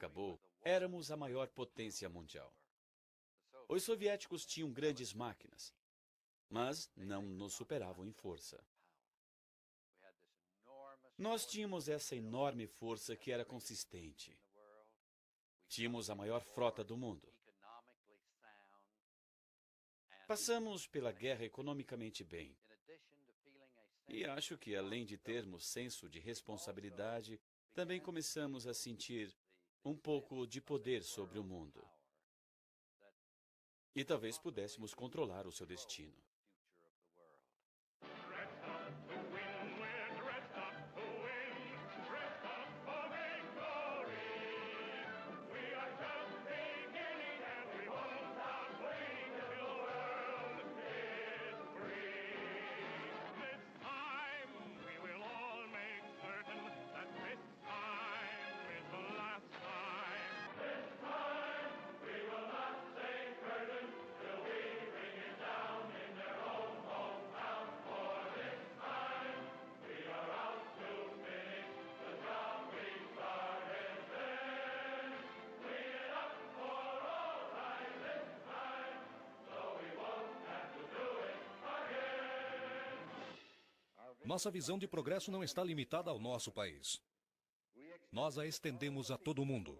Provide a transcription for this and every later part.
acabou, éramos a maior potência mundial. Os soviéticos tinham grandes máquinas, mas não nos superavam em força. Nós tínhamos essa enorme força que era consistente. Tínhamos a maior frota do mundo. Passamos pela guerra economicamente bem. E acho que, além de termos senso de responsabilidade, também começamos a sentir um pouco de poder sobre o mundo. E talvez pudéssemos controlar o seu destino. Nossa visão de progresso não está limitada ao nosso país. Nós a estendemos a todo o mundo.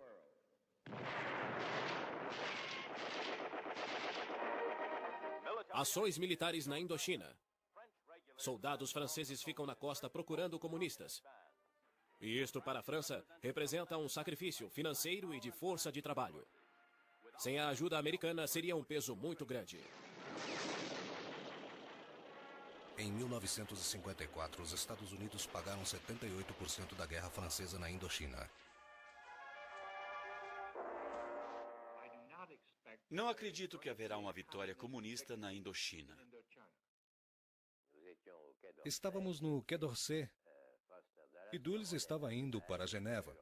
Ações militares na Indochina. Soldados franceses ficam na costa procurando comunistas. E isto, para a França, representa um sacrifício financeiro e de força de trabalho. Sem a ajuda americana, seria um peso muito grande. Em 1954, os Estados Unidos pagaram 78% da guerra francesa na Indochina. Não acredito que haverá uma vitória comunista na Indochina. Estávamos no Quai d'Orsay e Dulles estava indo para Geneva.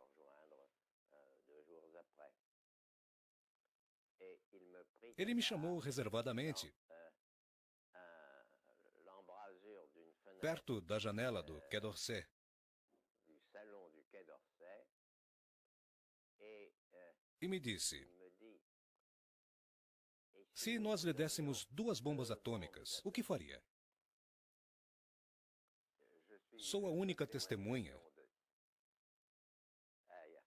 Ele me chamou reservadamente, perto da janela do Quai d'Orsay. E me disse: se nós lhe dessemos 2 bombas atômicas, o que faria? Sou a única testemunha.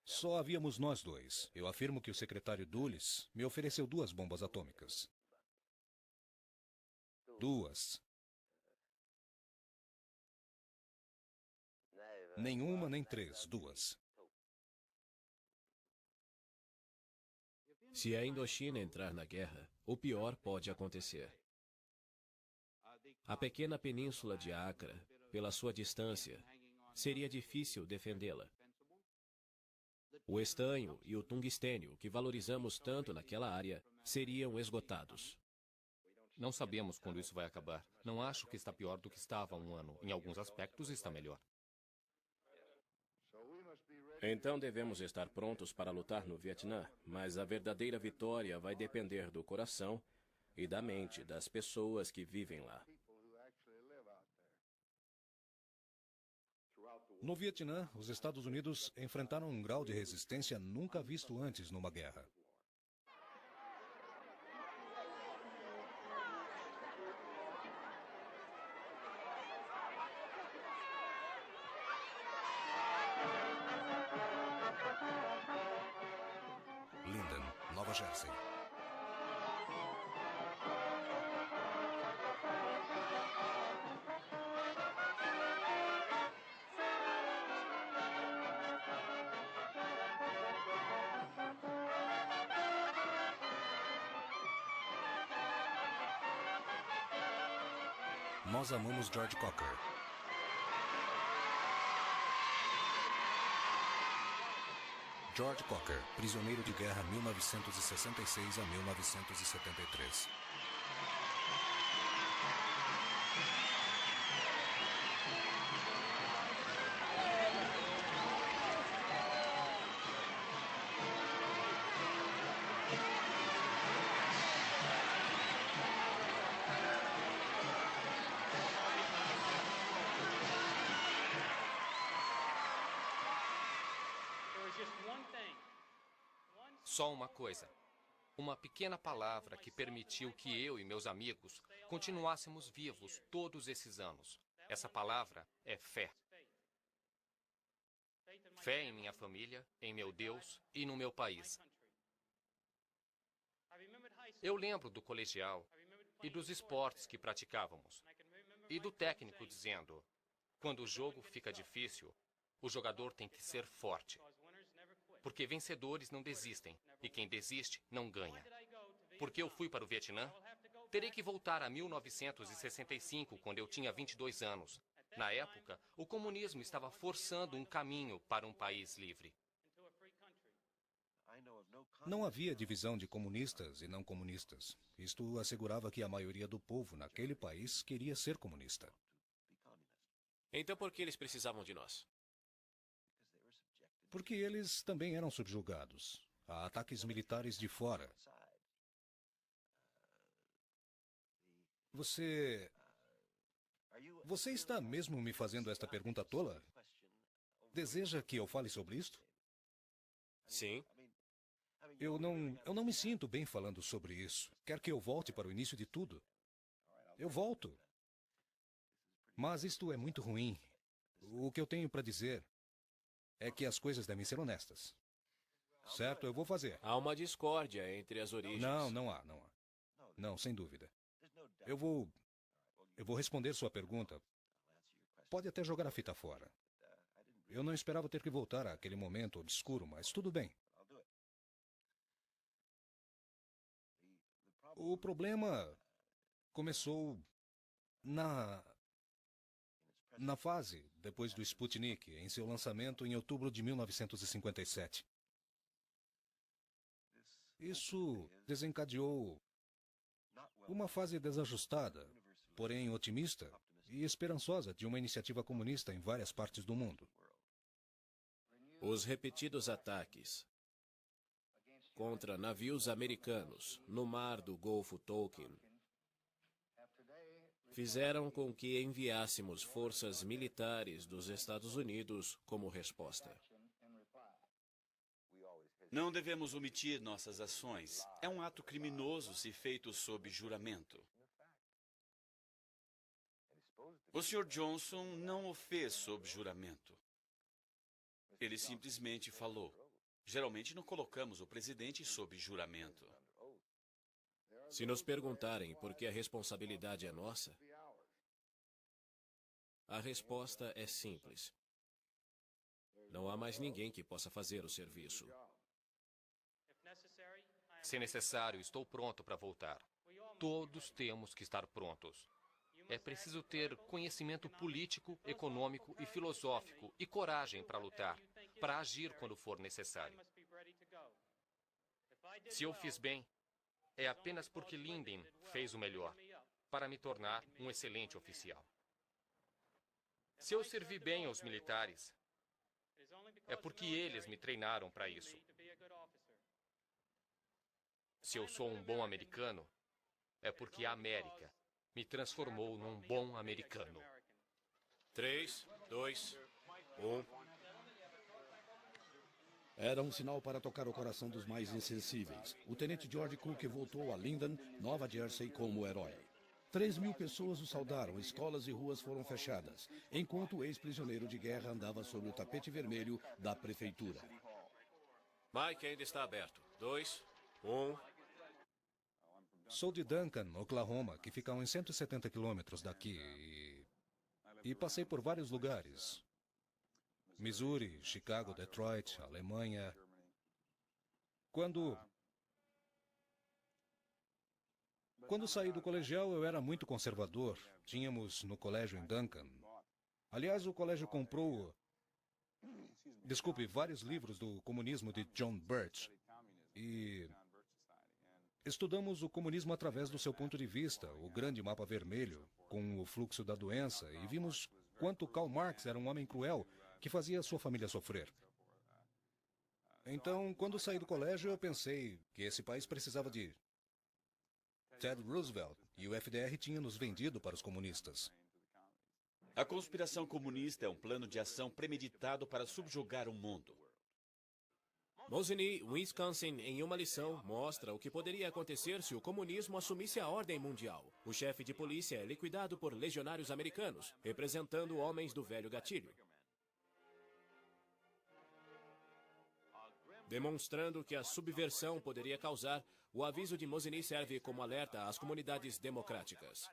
Só havíamos nós 2. Eu afirmo que o secretário Dulles me ofereceu 2 bombas atômicas. 2. Nenhuma, nem 3. 2. Se a Indochina entrar na guerra, o pior pode acontecer. A pequena península de Acre, pela sua distância, seria difícil defendê-la. O estanho e o tungstênio, que valorizamos tanto naquela área, seriam esgotados. Não sabemos quando isso vai acabar. Não acho que está pior do que estava há um ano. Em alguns aspectos está melhor. Então devemos estar prontos para lutar no Vietnã, mas a verdadeira vitória vai depender do coração e da mente das pessoas que vivem lá. No Vietnã, os Estados Unidos enfrentaram um grau de resistência nunca visto antes numa guerra. Linden, Nova Jersey. Nós amamos George Cocker. George Cocker, prisioneiro de guerra 1966 a 1973. There was just one thing Só uma coisa. Uma pequena palavra que permitiu que eu e meus amigos continuássemos vivos todos esses anos. Essa palavra é fé. Fé em minha família, em meu Deus e no meu país. Eu lembro do colegial e dos esportes que praticávamos. E do técnico dizendo: quando o jogo fica difícil, o jogador tem que ser forte. Porque vencedores não desistem, e quem desiste não ganha. Porque eu fui para o Vietnã? Terei que voltar a 1965, quando eu tinha 22 anos. Na época, o comunismo estava forçando um caminho para um país livre. Não havia divisão de comunistas e não comunistas. Isto assegurava que a maioria do povo naquele país queria ser comunista. Então por que eles precisavam de nós? Porque eles também eram subjugados a ataques militares de fora. Você está mesmo me fazendo esta pergunta tola? Deseja que eu fale sobre isto? Sim. Eu não me sinto bem falando sobre isso. Quer que eu volte para o início de tudo? Eu volto. Mas isto é muito ruim. O que eu tenho para dizer é que as coisas devem ser honestas. Certo, eu vou fazer. Há uma discórdia entre as origens. Não há. Não, sem dúvida. Eu vou responder sua pergunta. Pode até jogar a fita fora. Eu não esperava ter que voltar àquele momento obscuro, mas tudo bem. O problema começou na fase depois do Sputnik, em seu lançamento em outubro de 1957. Isso desencadeou uma fase desajustada, porém otimista e esperançosa de uma iniciativa comunista em várias partes do mundo. Os repetidos ataques contra navios americanos no mar do Golfo Tonkin fizeram com que enviássemos forças militares dos Estados Unidos como resposta. Não devemos omitir nossas ações. É um ato criminoso se feito sob juramento. O Sr. Johnson não o fez sob juramento. Ele simplesmente falou. Geralmente não colocamos o presidente sob juramento. Se nos perguntarem por que a responsabilidade é nossa, a resposta é simples. Não há mais ninguém que possa fazer o serviço. Se necessário, estou pronto para voltar. Todos temos que estar prontos. É preciso ter conhecimento político, econômico e filosófico e coragem para lutar, para agir quando for necessário. Se eu fiz bem, é apenas porque Lyndon fez o melhor, para me tornar um excelente oficial. Se eu servi bem aos militares, é porque eles me treinaram para isso. Se eu sou um bom americano, é porque a América me transformou num bom americano. 3, 2, 1... Era um sinal para tocar o coração dos mais insensíveis. O tenente George Cook voltou a Linden, Nova Jersey, como herói. 3.000 pessoas o saudaram, escolas e ruas foram fechadas, enquanto o ex-prisioneiro de guerra andava sobre o tapete vermelho da prefeitura. Mike ainda está aberto. 2, 1... Sou de Duncan, Oklahoma, que fica a uns 170 quilômetros daqui. E passei por vários lugares. Missouri, Chicago, Detroit, Alemanha. Quando saí do colegial, eu era muito conservador. Tínhamos no colégio em Duncan. Aliás, o colégio comprou, vários livros do comunismo de John Birch. E estudamos o comunismo através do seu ponto de vista, o grande mapa vermelho, com o fluxo da doença, e vimos quanto Karl Marx era um homem cruel que fazia sua família sofrer. Então, quando saí do colégio, eu pensei que esse país precisava de Ted Roosevelt, e o FDR tinha nos vendido para os comunistas. A conspiração comunista é um plano de ação premeditado para subjugar o mundo. Mosinee, Wisconsin, em uma lição, mostra o que poderia acontecer se o comunismo assumisse a ordem mundial. O chefe de polícia é liquidado por legionários americanos, representando homens do velho gatilho. Demonstrando que a subversão poderia causar, o aviso de Mosinee serve como alerta às comunidades democráticas.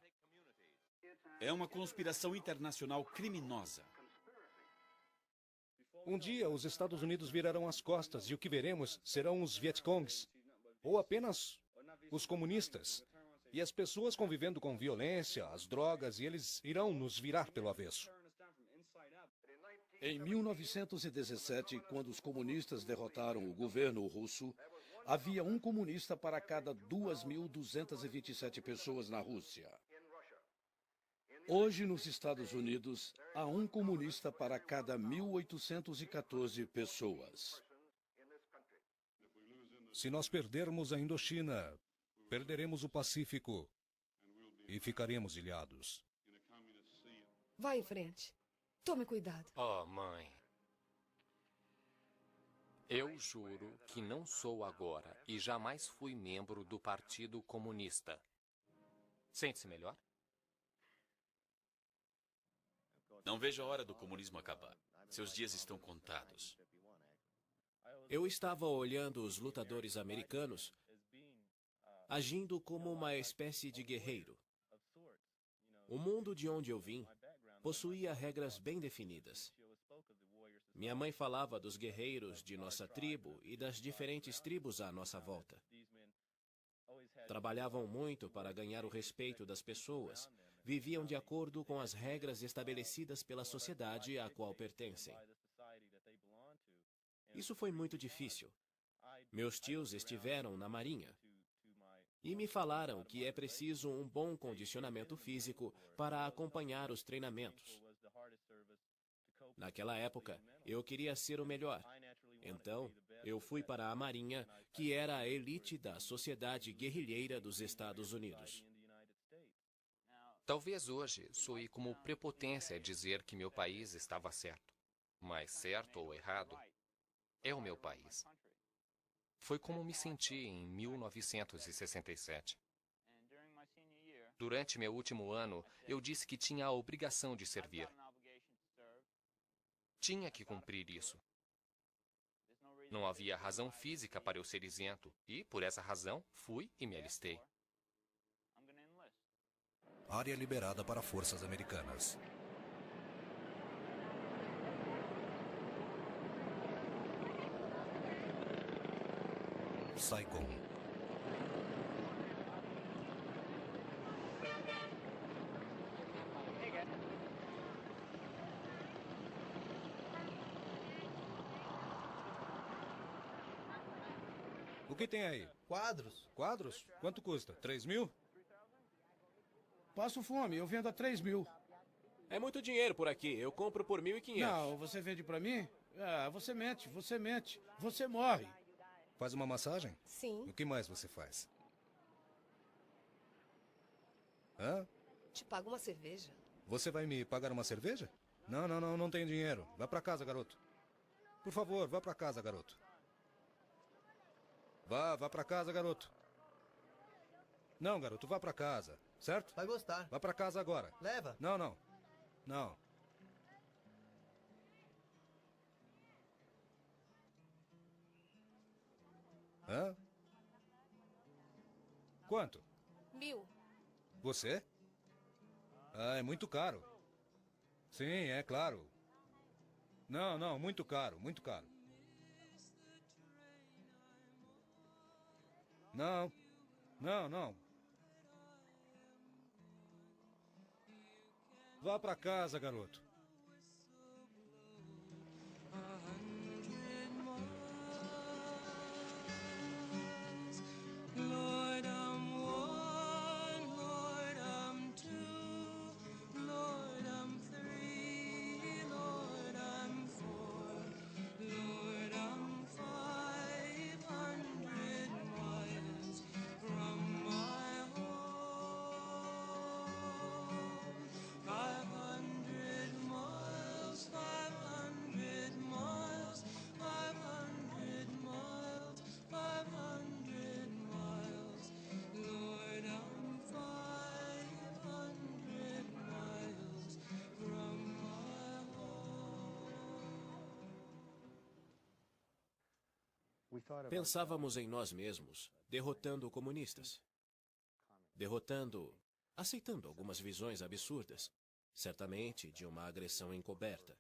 É uma conspiração internacional criminosa. Um dia, os Estados Unidos virarão as costas e o que veremos serão os Vietcongs, ou apenas os comunistas. E as pessoas convivendo com violência, as drogas, e eles irão nos virar pelo avesso. Em 1917, quando os comunistas derrotaram o governo russo, havia um comunista para cada 2.227 pessoas na Rússia. Hoje, nos Estados Unidos, há um comunista para cada 1.814 pessoas. Se nós perdermos a Indochina, perderemos o Pacífico e ficaremos ilhados. Vá em frente. Tome cuidado. Oh, mãe. Eu juro que não sou agora e jamais fui membro do Partido Comunista. Sente-se melhor? Não vejo a hora do comunismo acabar. Seus dias estão contados. Eu estava olhando os lutadores americanos agindo como uma espécie de guerreiro. O mundo de onde eu vim possuía regras bem definidas. Minha mãe falava dos guerreiros de nossa tribo e das diferentes tribos à nossa volta. Trabalhavam muito para ganhar o respeito das pessoas. Viviam de acordo com as regras estabelecidas pela sociedade à qual pertencem. Isso foi muito difícil. Meus tios estiveram na Marinha e me falaram que é preciso um bom condicionamento físico para acompanhar os treinamentos. Naquela época, eu queria ser o melhor. Então, eu fui para a Marinha, que era a elite da sociedade guerrilheira dos Estados Unidos. Talvez hoje soe como prepotência dizer que meu país estava certo. Mas certo ou errado, é o meu país. Foi como me senti em 1967. Durante meu último ano, eu disse que tinha a obrigação de servir. Tinha que cumprir isso. Não havia razão física para eu ser isento, e, por essa razão, fui e me alistei. Área liberada para forças americanas. Saigon. O que tem aí? Quadros. Quadros? Quanto custa? 3.000? Passo fome, eu vendo a 3.000. É muito dinheiro por aqui. Eu compro por 1.500. Não, você vende pra mim? Ah, você mente, você morre. Faz uma massagem? Sim. O que mais você faz? Hã? Te pago uma cerveja. Você vai me pagar uma cerveja? Não tenho dinheiro. Vá pra casa, garoto. Por favor, vá pra casa, garoto. Vá pra casa, garoto. Não, garoto, vá pra casa, certo? Vai gostar. Vá pra casa agora. Leva. Não. Hã? Quanto? 1.000. Você? Ah, é muito caro. Sim, é claro. Não, muito caro, muito caro. Não. Vá pra casa, garoto. Lord, I'm one, Lord, I'm two, Lord, I'm three, Lord, I'm four, Lord, I'm 500 miles from my home, 500 Pensávamos em nós mesmos, derrotando comunistas. Aceitando algumas visões absurdas, certamente de uma agressão encoberta.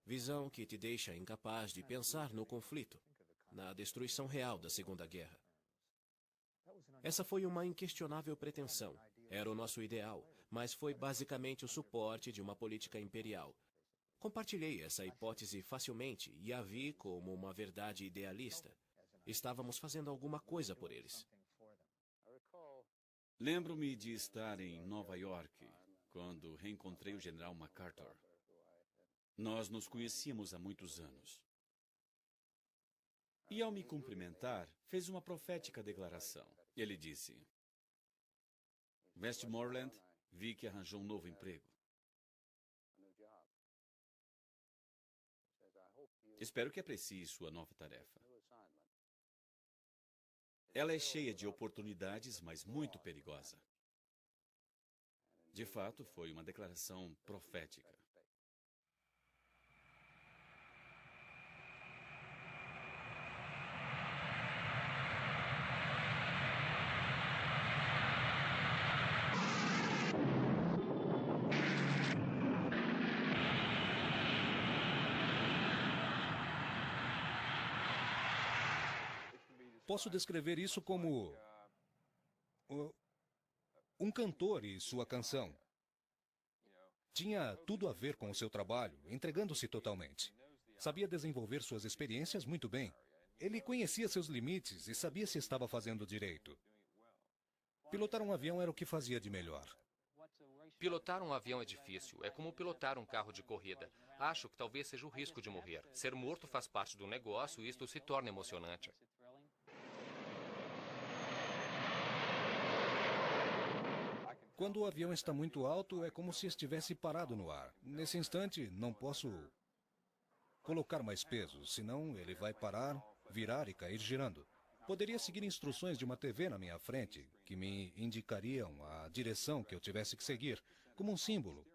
Visão que te deixa incapaz de pensar no conflito, na destruição real da Segunda Guerra. Essa foi uma inquestionável pretensão. Era o nosso ideal, mas foi basicamente o suporte de uma política imperial. Compartilhei essa hipótese facilmente e a vi como uma verdade idealista. Estávamos fazendo alguma coisa por eles. Lembro-me de estar em Nova York, quando reencontrei o general MacArthur. Nós nos conhecíamos há muitos anos. E ao me cumprimentar, fez uma profética declaração. Ele disse: Westmoreland, vi que arranjou um novo emprego. Espero que aprecie sua nova tarefa. Ela é cheia de oportunidades, mas muito perigosa. De fato, foi uma declaração profética. Posso descrever isso como um cantor e sua canção. Tinha tudo a ver com o seu trabalho, entregando-se totalmente. Sabia desenvolver suas experiências muito bem. Ele conhecia seus limites e sabia se estava fazendo direito. Pilotar um avião era o que fazia de melhor. Pilotar um avião é difícil. É como pilotar um carro de corrida. Acho que talvez seja o risco de morrer. Ser morto faz parte do negócio e isto se torna emocionante. Quando o avião está muito alto, é como se estivesse parado no ar. Nesse instante, não posso colocar mais peso, senão ele vai parar, virar e cair girando. Poderia seguir instruções de uma TV na minha frente, que me indicariam a direção que eu tivesse que seguir, como um símbolo.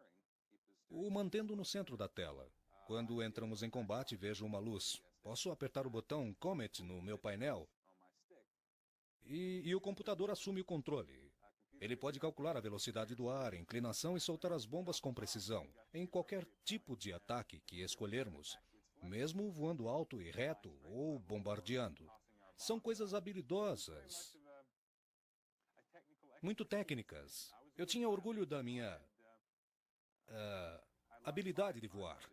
O mantendo no centro da tela. Quando entramos em combate, vejo uma luz. Posso apertar o botão Comet no meu painel e o computador assume o controle. Ele pode calcular a velocidade do ar, a inclinação e soltar as bombas com precisão, em qualquer tipo de ataque que escolhermos, mesmo voando alto e reto ou bombardeando. São coisas habilidosas, muito técnicas. Eu tinha orgulho da minha habilidade de voar.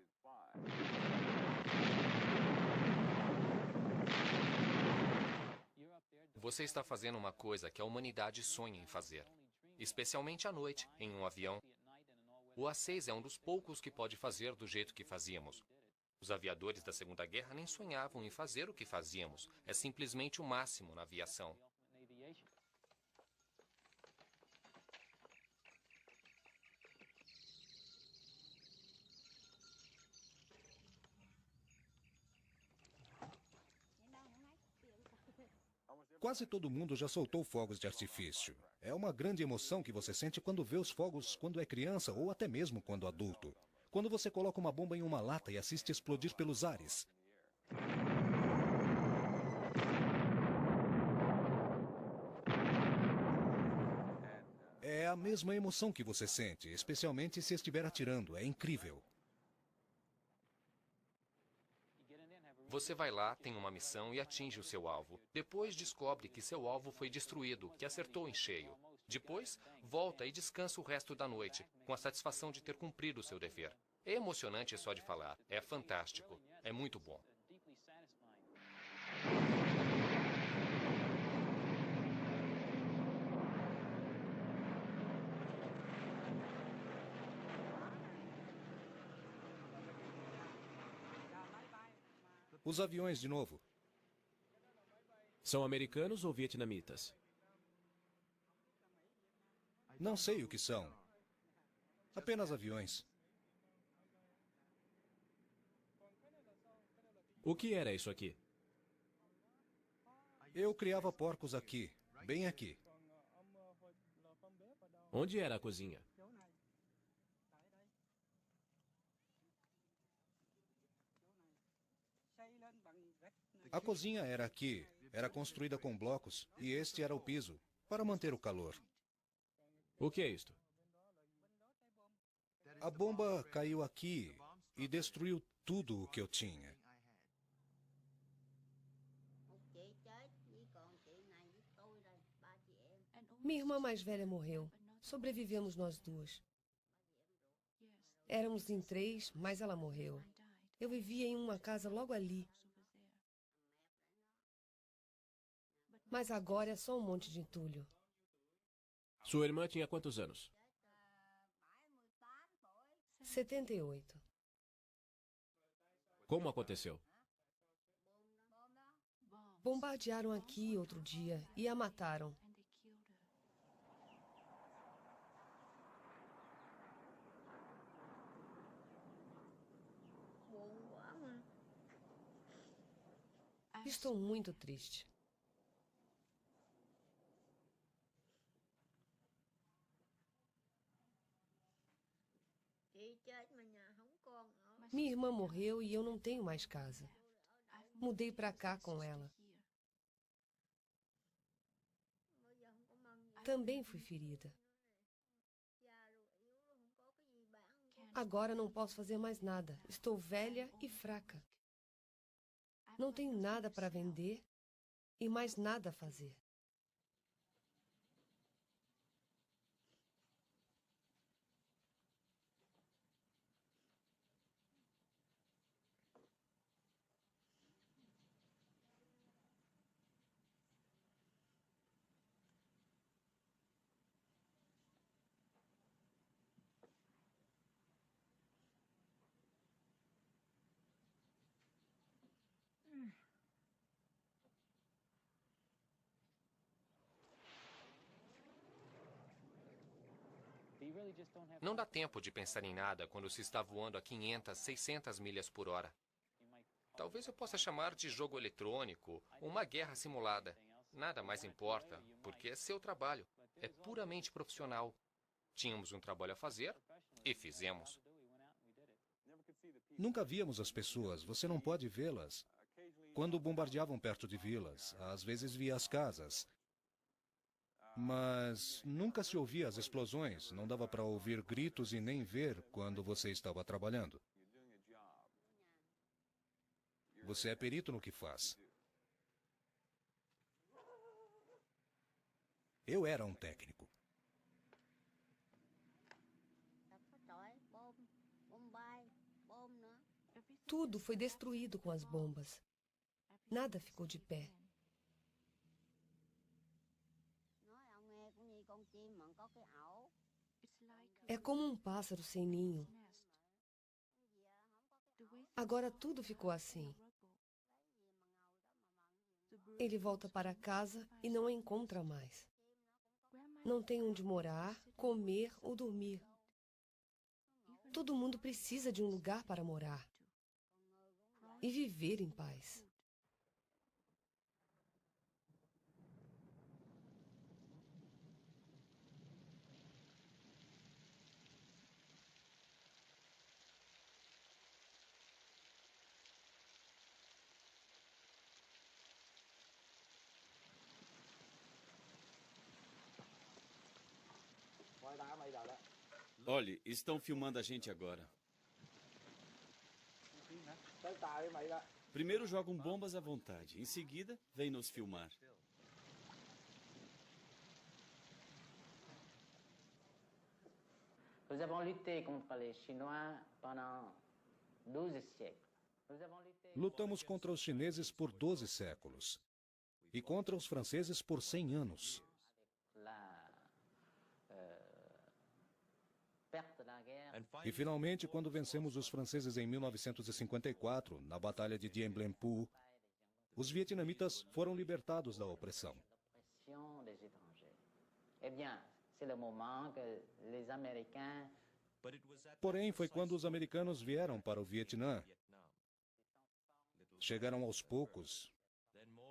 Você está fazendo uma coisa que a humanidade sonha em fazer, especialmente à noite, em um avião. O A-6 é um dos poucos que pode fazer do jeito que fazíamos. Os aviadores da Segunda Guerra nem sonhavam em fazer o que fazíamos. É simplesmente o máximo na aviação. Quase todo mundo já soltou fogos de artifício. É uma grande emoção que você sente quando vê os fogos quando é criança ou até mesmo quando adulto. Quando você coloca uma bomba em uma lata e assiste explodir pelos ares. É a mesma emoção que você sente, especialmente se estiver atirando. É incrível. Você vai lá, tem uma missão e atinge o seu alvo. Depois descobre que seu alvo foi destruído, que acertou em cheio. Depois, volta e descansa o resto da noite, com a satisfação de ter cumprido o seu dever. É emocionante só de falar. É fantástico. É muito bom. Os aviões de novo. São americanos ou vietnamitas? Não sei o que são. Apenas aviões. O que era isso aqui? Eu criava porcos aqui, bem aqui. Onde era a cozinha? A cozinha era aqui, era construída com blocos e este era o piso, para manter o calor. O que é isto? A bomba caiu aqui e destruiu tudo o que eu tinha. Minha irmã mais velha morreu. Sobrevivemos nós duas. Éramos em 3, mas ela morreu. Eu vivia em uma casa logo ali. Mas agora é só um monte de entulho. Sua irmã tinha quantos anos? 78. Como aconteceu? Bombardearam aqui outro dia e a mataram. Estou muito triste. Minha irmã morreu e eu não tenho mais casa. Mudei para cá com ela. Também fui ferida. Agora não posso fazer mais nada. Estou velha e fraca. Não tenho nada para vender e mais nada a fazer. Não dá tempo de pensar em nada quando se está voando a 500, 600 milhas por hora. Talvez eu possa chamar de jogo eletrônico, uma guerra simulada. Nada mais importa, porque é seu trabalho. É puramente profissional. Tínhamos um trabalho a fazer e fizemos. Nunca víamos as pessoas, você não pode vê-las. Quando bombardeavam perto de vilas, às vezes via as casas. Mas nunca se ouvia as explosões, não dava para ouvir gritos e nem ver quando você estava trabalhando. Você é perito no que faz. Eu era um técnico. Tudo foi destruído com as bombas. Nada ficou de pé. É como um pássaro sem ninho. Agora tudo ficou assim. Ele volta para casa e não a encontra mais. Não tem onde morar, comer ou dormir. Todo mundo precisa de um lugar para morar e viver em paz. Olhe, estão filmando a gente agora. Primeiro jogam bombas à vontade, em seguida, vêm nos filmar. Nous avons lutté contre les Chinois pendant 12 siècles. Nous avons lutté Lutamos contra os chineses por 12 séculos. E contra os franceses por 100 anos. la perte de la guerre. E finalmente, quando vencemos os franceses em 1954, na Batalha de Dien Bien Phu, os vietnamitas foram libertados da opressão. Pression des étrangers. Eh bien, c'est le moment que les Américains Porém, foi quando os americanos vieram para o Vietnã. Chegaram aos poucos.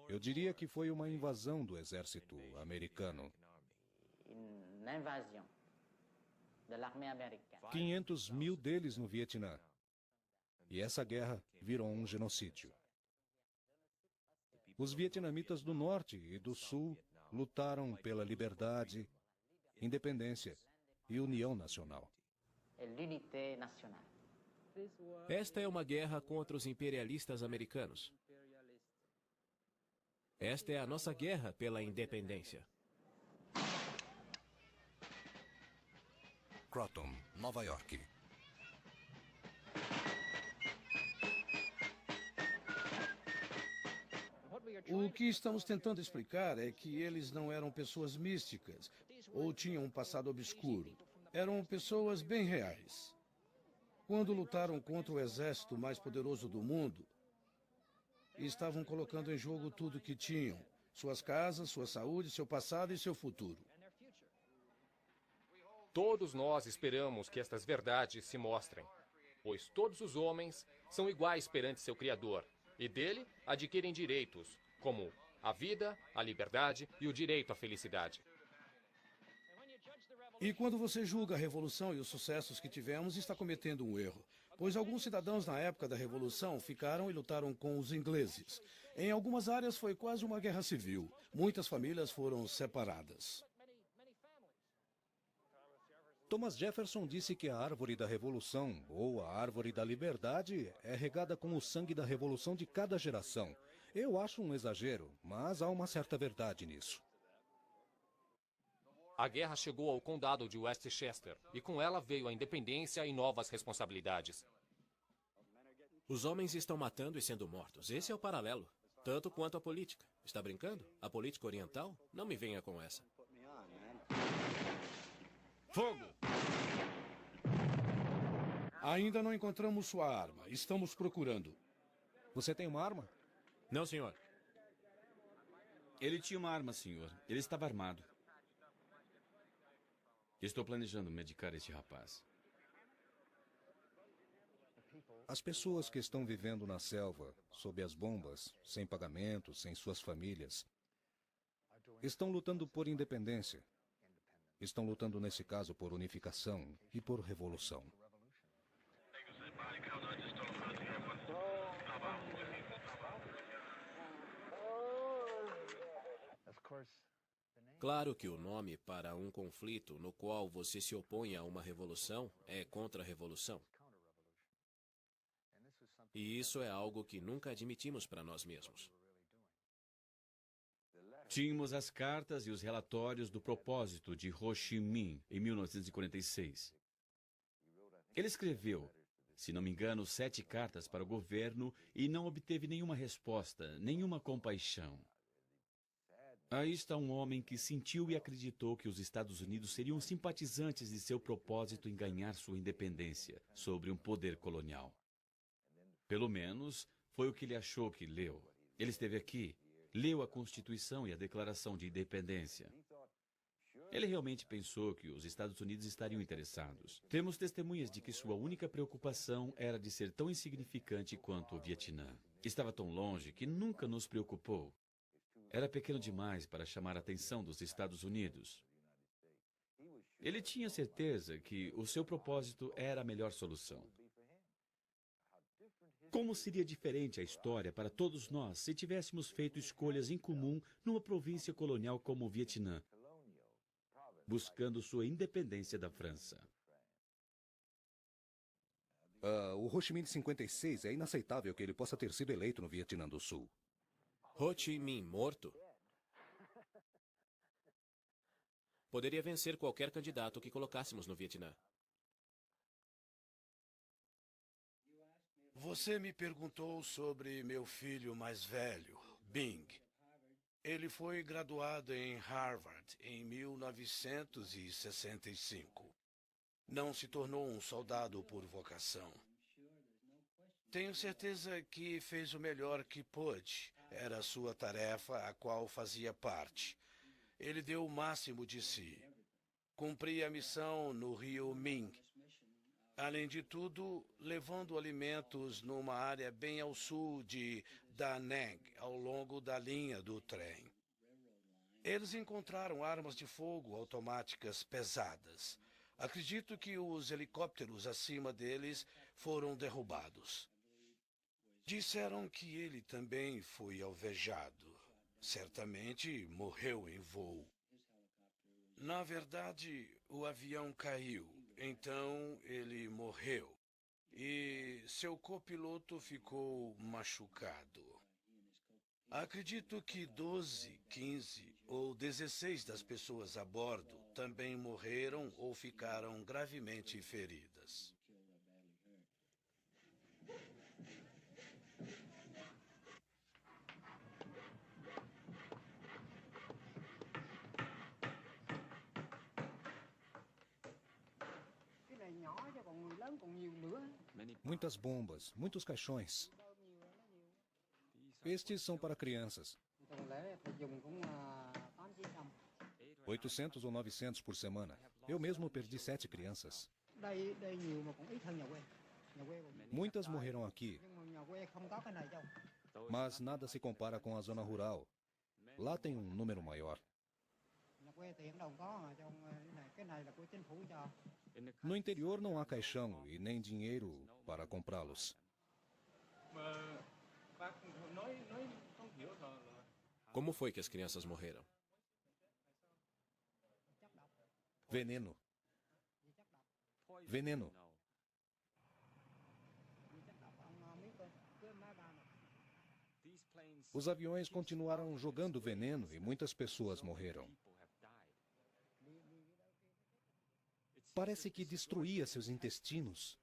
Eu diria que foi uma invasão do exército americano. une invasion de l'armée américaine. 500 mil deles no Vietnã. E essa guerra virou um genocídio. Os vietnamitas do norte e do sul lutaram pela liberdade, independência e união nacional. et l'unité nationale. Esta é uma guerra contra os imperialistas americanos. Esta é a nossa guerra pela independência. Croton, Nova York. O que estamos tentando explicar é que eles não eram pessoas místicas ou tinham um passado obscuro. Eram pessoas bem reais. Quando lutaram contra o exército mais poderoso do mundo, estavam colocando em jogo tudo que tinham: suas casas, sua saúde, seu passado e seu futuro. Todos nós esperamos que estas verdades se mostrem, pois todos os homens são iguais perante seu Criador, e dele adquirem direitos, como a vida, a liberdade e o direito à felicidade. E quando você julga a Revolução e os sucessos que tivemos, está cometendo um erro. Pois alguns cidadãos na época da Revolução ficaram e lutaram com os ingleses. Em algumas áreas foi quase uma guerra civil. Muitas famílias foram separadas. Thomas Jefferson disse que a árvore da Revolução, ou a árvore da liberdade, é regada com o sangue da Revolução de cada geração. Eu acho um exagero, mas há uma certa verdade nisso. A guerra chegou ao condado de Westchester, e com ela veio a independência e novas responsabilidades. Os homens estão matando e sendo mortos. Esse é o paralelo. Tanto quanto a política. Está brincando? A política oriental? Não me venha com essa. Fogo! Ainda não encontramos sua arma. Estamos procurando. Você tem uma arma? Não, senhor. Ele tinha uma arma, senhor. Ele estava armado. Estou planejando medicar este rapaz. As pessoas que estão vivendo na selva, sob as bombas, sem pagamento, sem suas famílias, estão lutando por independência. Estão lutando, nesse caso, por unificação e por revolução. Claro que o nome para um conflito no qual você se opõe a uma revolução é contra-revolução. E isso é algo que nunca admitimos para nós mesmos. Tínhamos as cartas e os relatórios do propósito de Ho Chi Minh, em 1946. Ele escreveu, se não me engano, 7 cartas para o governo e não obteve nenhuma resposta, nenhuma compaixão. Aí está um homem que sentiu e acreditou que os Estados Unidos seriam simpatizantes de seu propósito em ganhar sua independência sobre um poder colonial. Pelo menos, foi o que ele achou que leu. Ele esteve aqui, leu a Constituição e a Declaração de Independência. Ele realmente pensou que os Estados Unidos estariam interessados. Temos testemunhas de que sua única preocupação era de ser tão insignificante quanto o Vietnã. Estava tão longe que nunca nos preocupou. Era pequeno demais para chamar a atenção dos Estados Unidos. Ele tinha certeza que o seu propósito era a melhor solução. Como seria diferente a história para todos nós se tivéssemos feito escolhas em comum numa província colonial como o Vietnã, buscando sua independência da França? O Ho Chi Minh de 56 é inaceitável que ele possa ter sido eleito no Vietnã do Sul. Ho Chi Minh morto? Poderia vencer qualquer candidato que colocássemos no Vietnã. Você me perguntou sobre meu filho mais velho, Bing. Ele foi graduado em Harvard em 1965. Não se tornou um soldado por vocação. Tenho certeza que fez o melhor que pôde. Era a sua tarefa, a qual fazia parte. Ele deu o máximo de si. Cumpria a missão no rio Ming. Além de tudo, levando alimentos numa área bem ao sul de Da Nang, ao longo da linha do trem. Eles encontraram armas de fogo automáticas pesadas. Acredito que os helicópteros acima deles foram derrubados. Disseram que ele também foi alvejado. Certamente morreu em voo. Na verdade, o avião caiu, então ele morreu. E seu copiloto ficou machucado. Acredito que 12, 15 ou 16 das pessoas a bordo também morreram ou ficaram gravemente feridas. Muitas bombas, muitos caixões. Estes são para crianças. 800 ou 900 por semana. Eu mesmo perdi 7 crianças. Muitas morreram aqui, mas nada se compara com a zona rural. Lá tem um número maior. No interior não há caixão e nem dinheiro para comprá-los. Como foi que as crianças morreram? Veneno. Veneno. Os aviões continuaram jogando veneno e muitas pessoas morreram. Parece que destruía seus intestinos.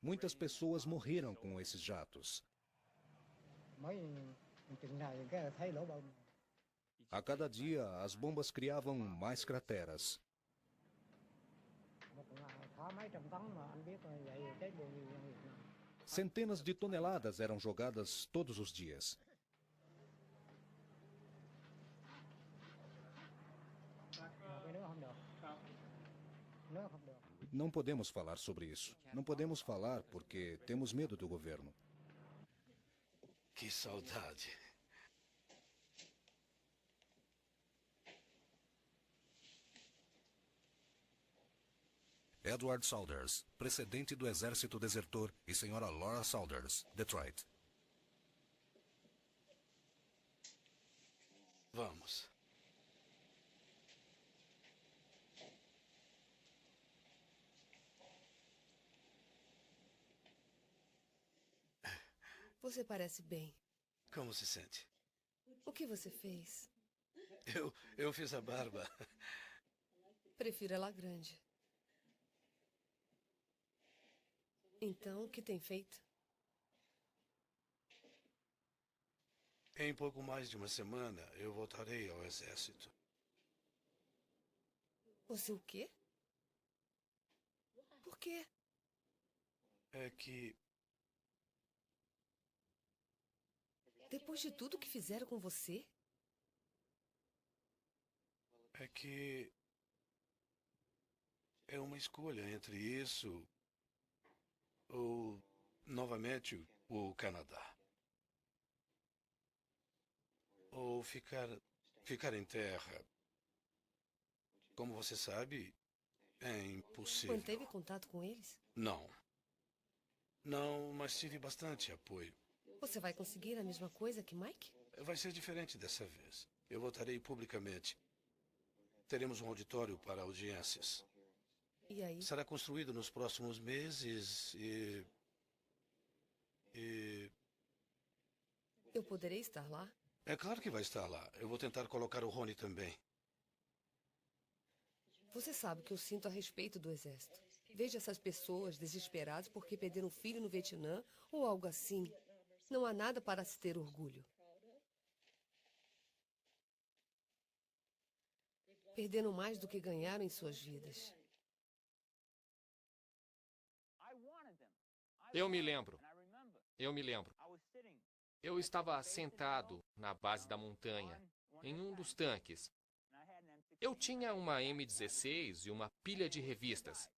Muitas pessoas morreram com esses jatos. A cada dia, as bombas criavam mais crateras. Centenas de toneladas eram jogadas todos os dias. Não podemos falar sobre isso. Não podemos falar porque temos medo do governo. Que saudade. Edward Saunders, precedente do Exército Desertor, e Sra. Laura Saunders, Detroit. Vamos. Você parece bem. Como se sente? O que você fez? Eu fiz a barba. Prefiro ela grande. Então, o que tem feito? Em pouco mais de uma semana, eu voltarei ao exército. Você o quê? Por quê? É que Depois de tudo que fizeram com você? é uma escolha entre isso ou, novamente, o Canadá. Ou ficar em terra. Como você sabe, é impossível. Manteve contato com eles? Não. Não, mas tive bastante apoio. Você vai conseguir a mesma coisa que Mike? Vai ser diferente dessa vez. Eu votarei publicamente. Teremos um auditório para audiências. E aí? Será construído nos próximos meses e... Eu poderei estar lá? É claro que vai estar lá. Eu vou tentar colocar o Rony também. Você sabe o que eu sinto a respeito do exército. Veja essas pessoas desesperadas porque perderam um filho no Vietnã ou algo assim. Não há nada para se ter orgulho. Perderam mais do que ganharam em suas vidas. Eu me lembro. Eu estava sentado na base da montanha, em um dos tanques. Eu tinha uma M16 e uma pilha de revistas.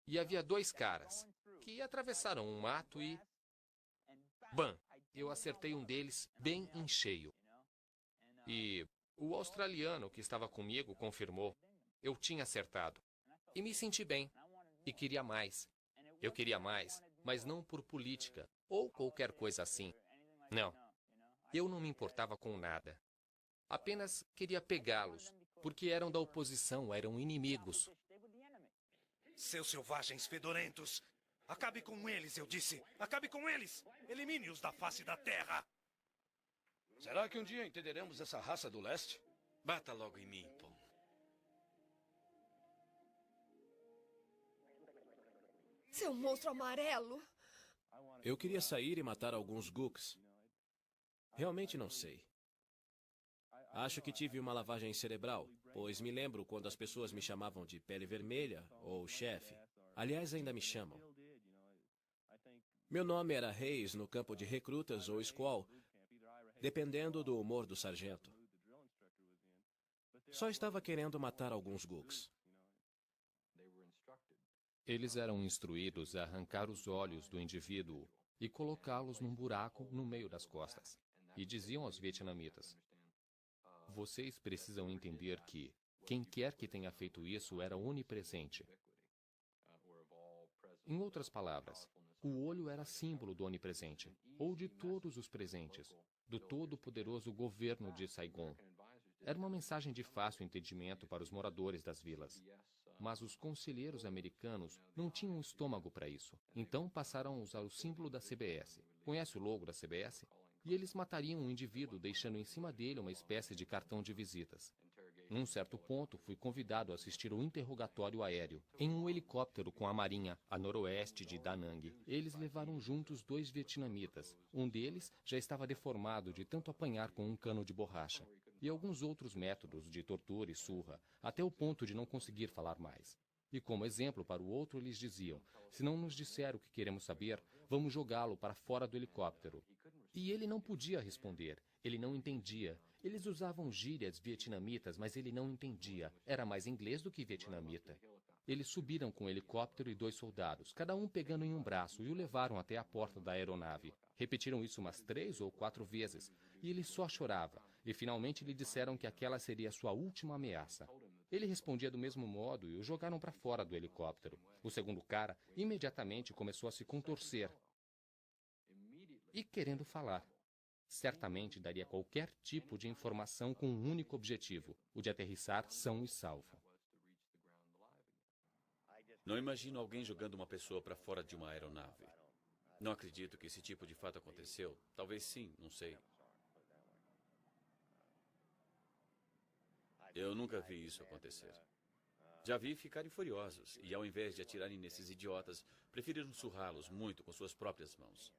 E havia 2 caras que atravessaram um mato e... Bam! Eu acertei um deles bem em cheio. E o australiano que estava comigo confirmou. Eu tinha acertado. E me senti bem. E queria mais. Eu queria mais, mas não por política ou qualquer coisa assim. Não, eu não me importava com nada. Apenas queria pegá-los, porque eram da oposição, eram inimigos. Seus selvagens fedorentos! Acabe com eles, eu disse! Acabe com eles! Elimine-os da face da terra! Será que um dia entenderemos essa raça do leste? Bata logo em mim, Pom. Seu monstro amarelo! Eu queria sair e matar alguns Gooks. Realmente não sei. Acho que tive uma lavagem cerebral, pois me lembro quando as pessoas me chamavam de pele vermelha ou chefe. Aliás, ainda me chamam. Meu nome era Reis no campo de recrutas ou Squall, dependendo do humor do sargento. Só estava querendo matar alguns Gooks. Eles eram instruídos a arrancar os olhos do indivíduo e colocá-los num buraco no meio das costas. E diziam aos vietnamitas: vocês precisam entender que quem quer que tenha feito isso era onipresente. Em outras palavras, o olho era símbolo do onipresente, ou de todos os presentes, do todo-poderoso governo de Saigon. Era uma mensagem de fácil entendimento para os moradores das vilas. Mas os conselheiros americanos não tinham estômago para isso. Então passaram a usar o símbolo da CBS. Conhece o logo da CBS? E eles matariam um indivíduo deixando em cima dele uma espécie de cartão de visitas. Num certo ponto, fui convidado a assistir ao interrogatório aéreo, em um helicóptero com a marinha, a noroeste de Da Nang. Eles levaram juntos 2 vietnamitas. Um deles já estava deformado de tanto apanhar com um cano de borracha. E alguns outros métodos de tortura e surra, até o ponto de não conseguir falar mais. E como exemplo para o outro, eles diziam: se não nos disser o que queremos saber, vamos jogá-lo para fora do helicóptero. E ele não podia responder. Ele não entendia. Eles usavam gírias vietnamitas, mas ele não entendia. Era mais inglês do que vietnamita. Eles subiram com o helicóptero e 2 soldados, cada um pegando em um braço, e o levaram até a porta da aeronave. Repetiram isso umas 3 ou 4 vezes, e ele só chorava. E finalmente lhe disseram que aquela seria a sua última ameaça. Ele respondia do mesmo modo e o jogaram para fora do helicóptero. O segundo cara imediatamente começou a se contorcer e querendo falar. Certamente daria qualquer tipo de informação com um único objetivo, o de aterrissar são e salvo. Não imagino alguém jogando uma pessoa para fora de uma aeronave. Não acredito que esse tipo de fato aconteceu. Talvez sim, não sei. Eu nunca vi isso acontecer. Já vi ficarem furiosos e, ao invés de atirarem nesses idiotas, preferiram surrá-los muito com suas próprias mãos.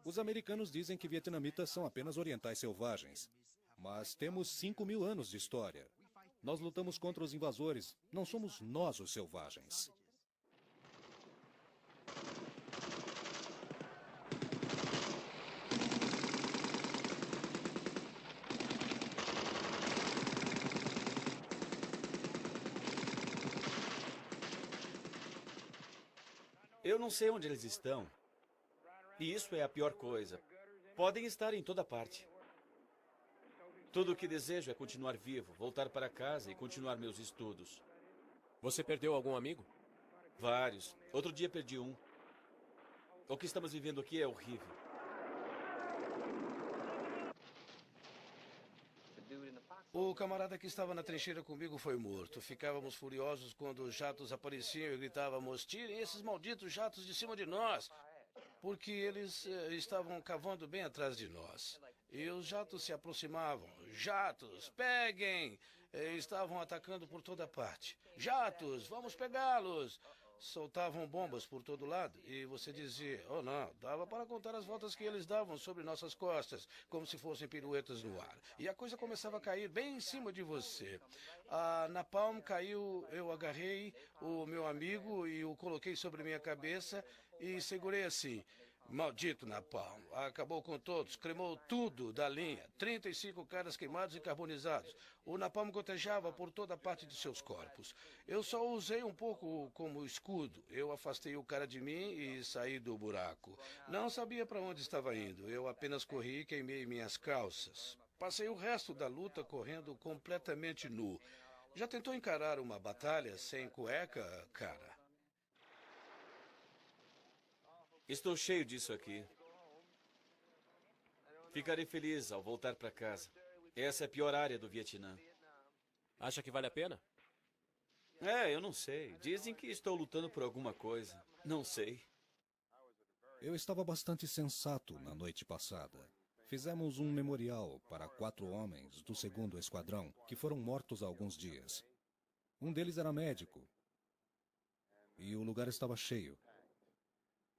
Os americanos dizem que vietnamitas são apenas orientais selvagens. Mas temos 5.000 anos de história. Nós lutamos contra os invasores. Não somos nós os selvagens. Eu não sei onde eles estão. E isso é a pior coisa. Podem estar em toda parte. Tudo o que desejo é continuar vivo, voltar para casa e continuar meus estudos. Você perdeu algum amigo? Vários. Outro dia perdi um. O que estamos vivendo aqui é horrível. O camarada que estava na trincheira comigo foi morto. Ficávamos furiosos quando os jatos apareciam e gritávamos: tirem esses malditos jatos de cima de nós! Porque eles estavam cavando bem atrás de nós. E os jatos se aproximavam. Jatos, peguem! Estavam atacando por toda parte. Jatos, vamos pegá-los! Soltavam bombas por todo lado e você dizia: oh não, dava para contar as voltas que eles davam sobre nossas costas, como se fossem piruetas no ar. E a coisa começava a cair bem em cima de você. A napalm caiu, eu agarrei o meu amigo e o coloquei sobre minha cabeça e segurei assim. Maldito napalm, acabou com todos, cremou tudo da linha, 35 caras queimados e carbonizados. O napalm gotejava por toda parte de seus corpos. Eu só usei um pouco como escudo. Eu afastei o cara de mim e saí do buraco. Não sabia para onde estava indo, eu apenas corri e queimei minhas calças. Passei o resto da luta correndo completamente nu. Já tentou encarar uma batalha sem cueca, cara? Estou cheio disso aqui. Ficarei feliz ao voltar para casa. Essa é a pior área do Vietnã. Acha que vale a pena? Eu não sei. Dizem que estou lutando por alguma coisa. Não sei. Eu estava bastante sensato na noite passada. Fizemos um memorial para 4 homens do 2º Esquadrão que foram mortos há alguns dias. Um deles era médico. E o lugar estava cheio.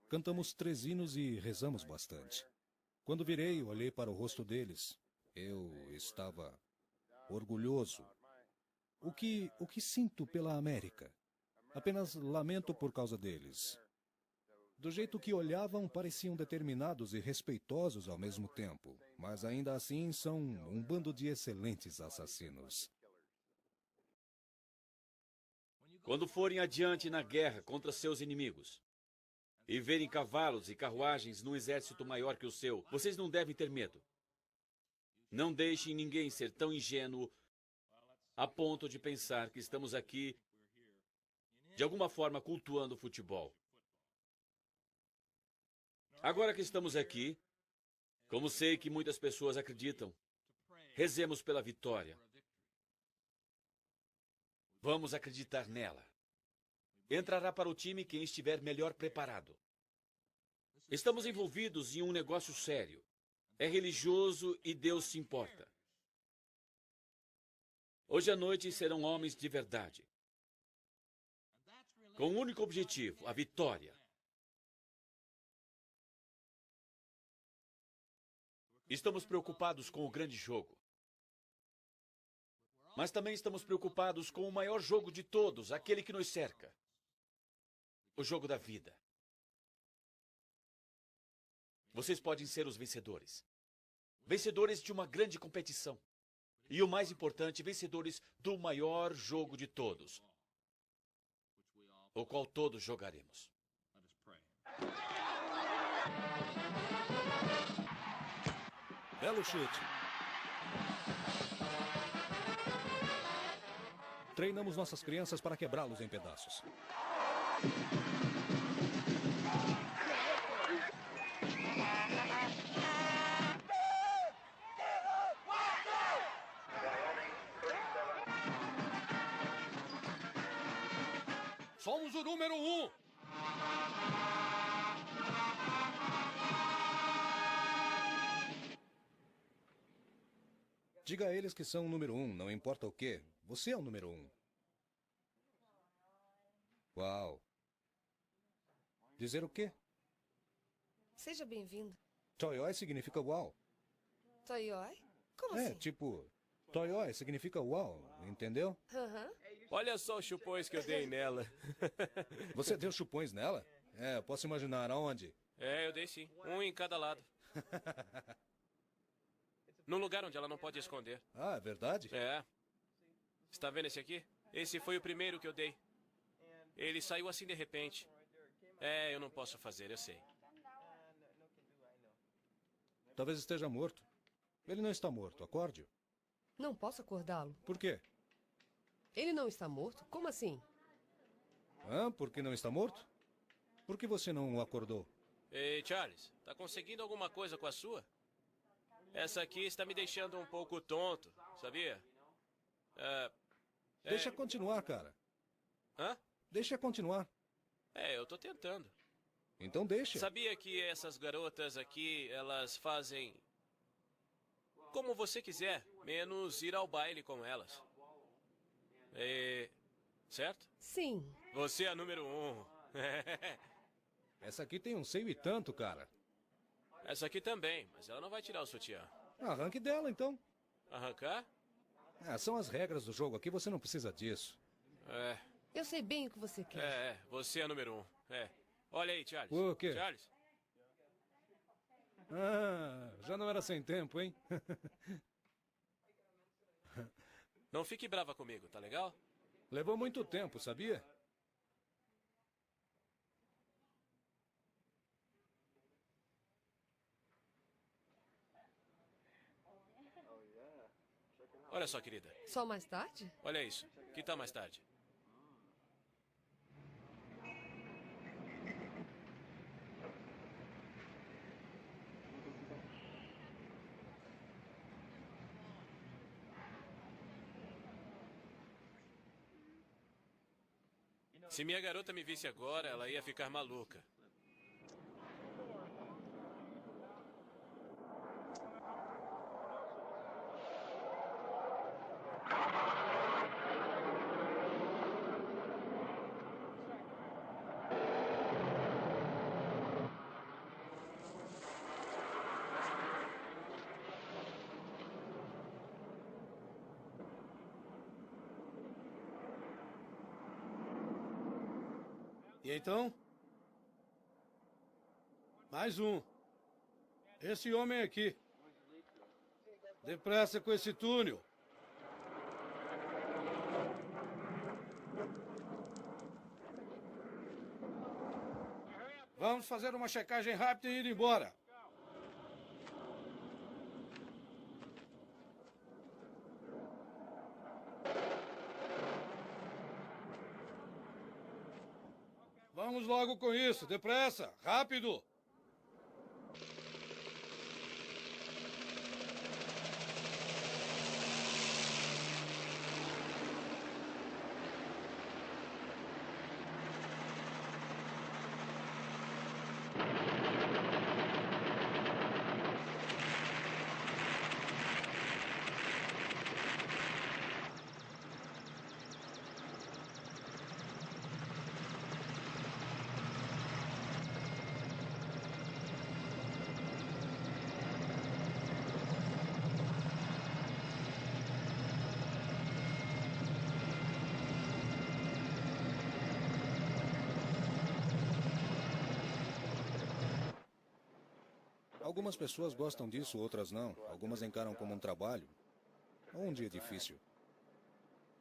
Cantamos 3 hinos e rezamos bastante. Quando virei, olhei para o rosto deles. Eu estava orgulhoso. O que sinto pela América? Apenas lamento por causa deles. Do jeito que olhavam, pareciam determinados e respeitosos ao mesmo tempo, mas ainda assim são um bando de excelentes assassinos. Quando forem adiante na guerra contra seus inimigos e verem cavalos e carruagens num exército maior que o seu, vocês não devem ter medo. Não deixem ninguém ser tão ingênuo a ponto de pensar que estamos aqui, de alguma forma, cultuando o futebol. Agora que estamos aqui, como sei que muitas pessoas acreditam, rezemos pela vitória. Vamos acreditar nela. Entrará para o time quem estiver melhor preparado. Estamos envolvidos em um negócio sério. É religioso e Deus se importa. Hoje à noite serão homens de verdade. Com um único objetivo, a vitória. Estamos preocupados com o grande jogo. Mas também estamos preocupados com o maior jogo de todos, aquele que nos cerca. O jogo da vida. Vocês podem ser os vencedores. Vencedores de uma grande competição. E o mais importante, vencedores do maior jogo de todos, o qual todos jogaremos. Belo chute. Treinamos nossas crianças para quebrá-los em pedaços. Somos o número 1. Diga a eles que são o número 1, não importa o quê. Você é o número 1. Uau. Dizer o quê? Seja bem-vindo. Toyoi significa uau. Toyoi? Como É, assim? tipo, Toyoi significa uau, entendeu? Aham. Olha só os chupões que eu dei nela. Você deu chupões nela? É, posso imaginar aonde. Eu dei sim. Um em cada lado. Num lugar onde ela não pode esconder. Ah, é verdade? É. Está vendo esse aqui? Esse foi o primeiro que eu dei. Ele saiu assim de repente. Eu não posso fazer, eu sei. Talvez esteja morto. Ele não está morto, acorde-o. Não posso acordá-lo. Por quê? Ele não está morto? Como assim? Por que não está morto? Por que você não o acordou? Ei, Charles, tá conseguindo alguma coisa com a sua? Essa aqui está me deixando um pouco tonto, sabia? Deixa continuar, cara. Hã? Deixa continuar. Eu tô tentando. Então deixa. Sabia que essas garotas aqui, elas fazem como você quiser, menos ir ao baile com elas. Certo? Sim. Você é a número 1. Essa aqui tem um seio e tanto, cara. Essa aqui também, mas ela não vai tirar o sutiã. Arranque dela, então. Arrancar? São as regras do jogo. Aqui você não precisa disso. Eu sei bem o que você quer. Você é a número 1. Olha aí, Charles. O quê? Charles? Já não era sem tempo, hein? Não fique brava comigo, tá legal? Levou muito tempo, sabia? Olha só, querida. Só mais tarde? Olha isso. Que tal mais tarde? Se minha garota me visse agora, ela ia ficar maluca. E então? Mais um. Esse homem aqui. Depressa com esse túnel. Vamos fazer uma checagem rápida e ir embora. Vamos logo com isso, depressa, rápido! Algumas pessoas gostam disso, outras não. Algumas encaram como um trabalho ou um dia difícil.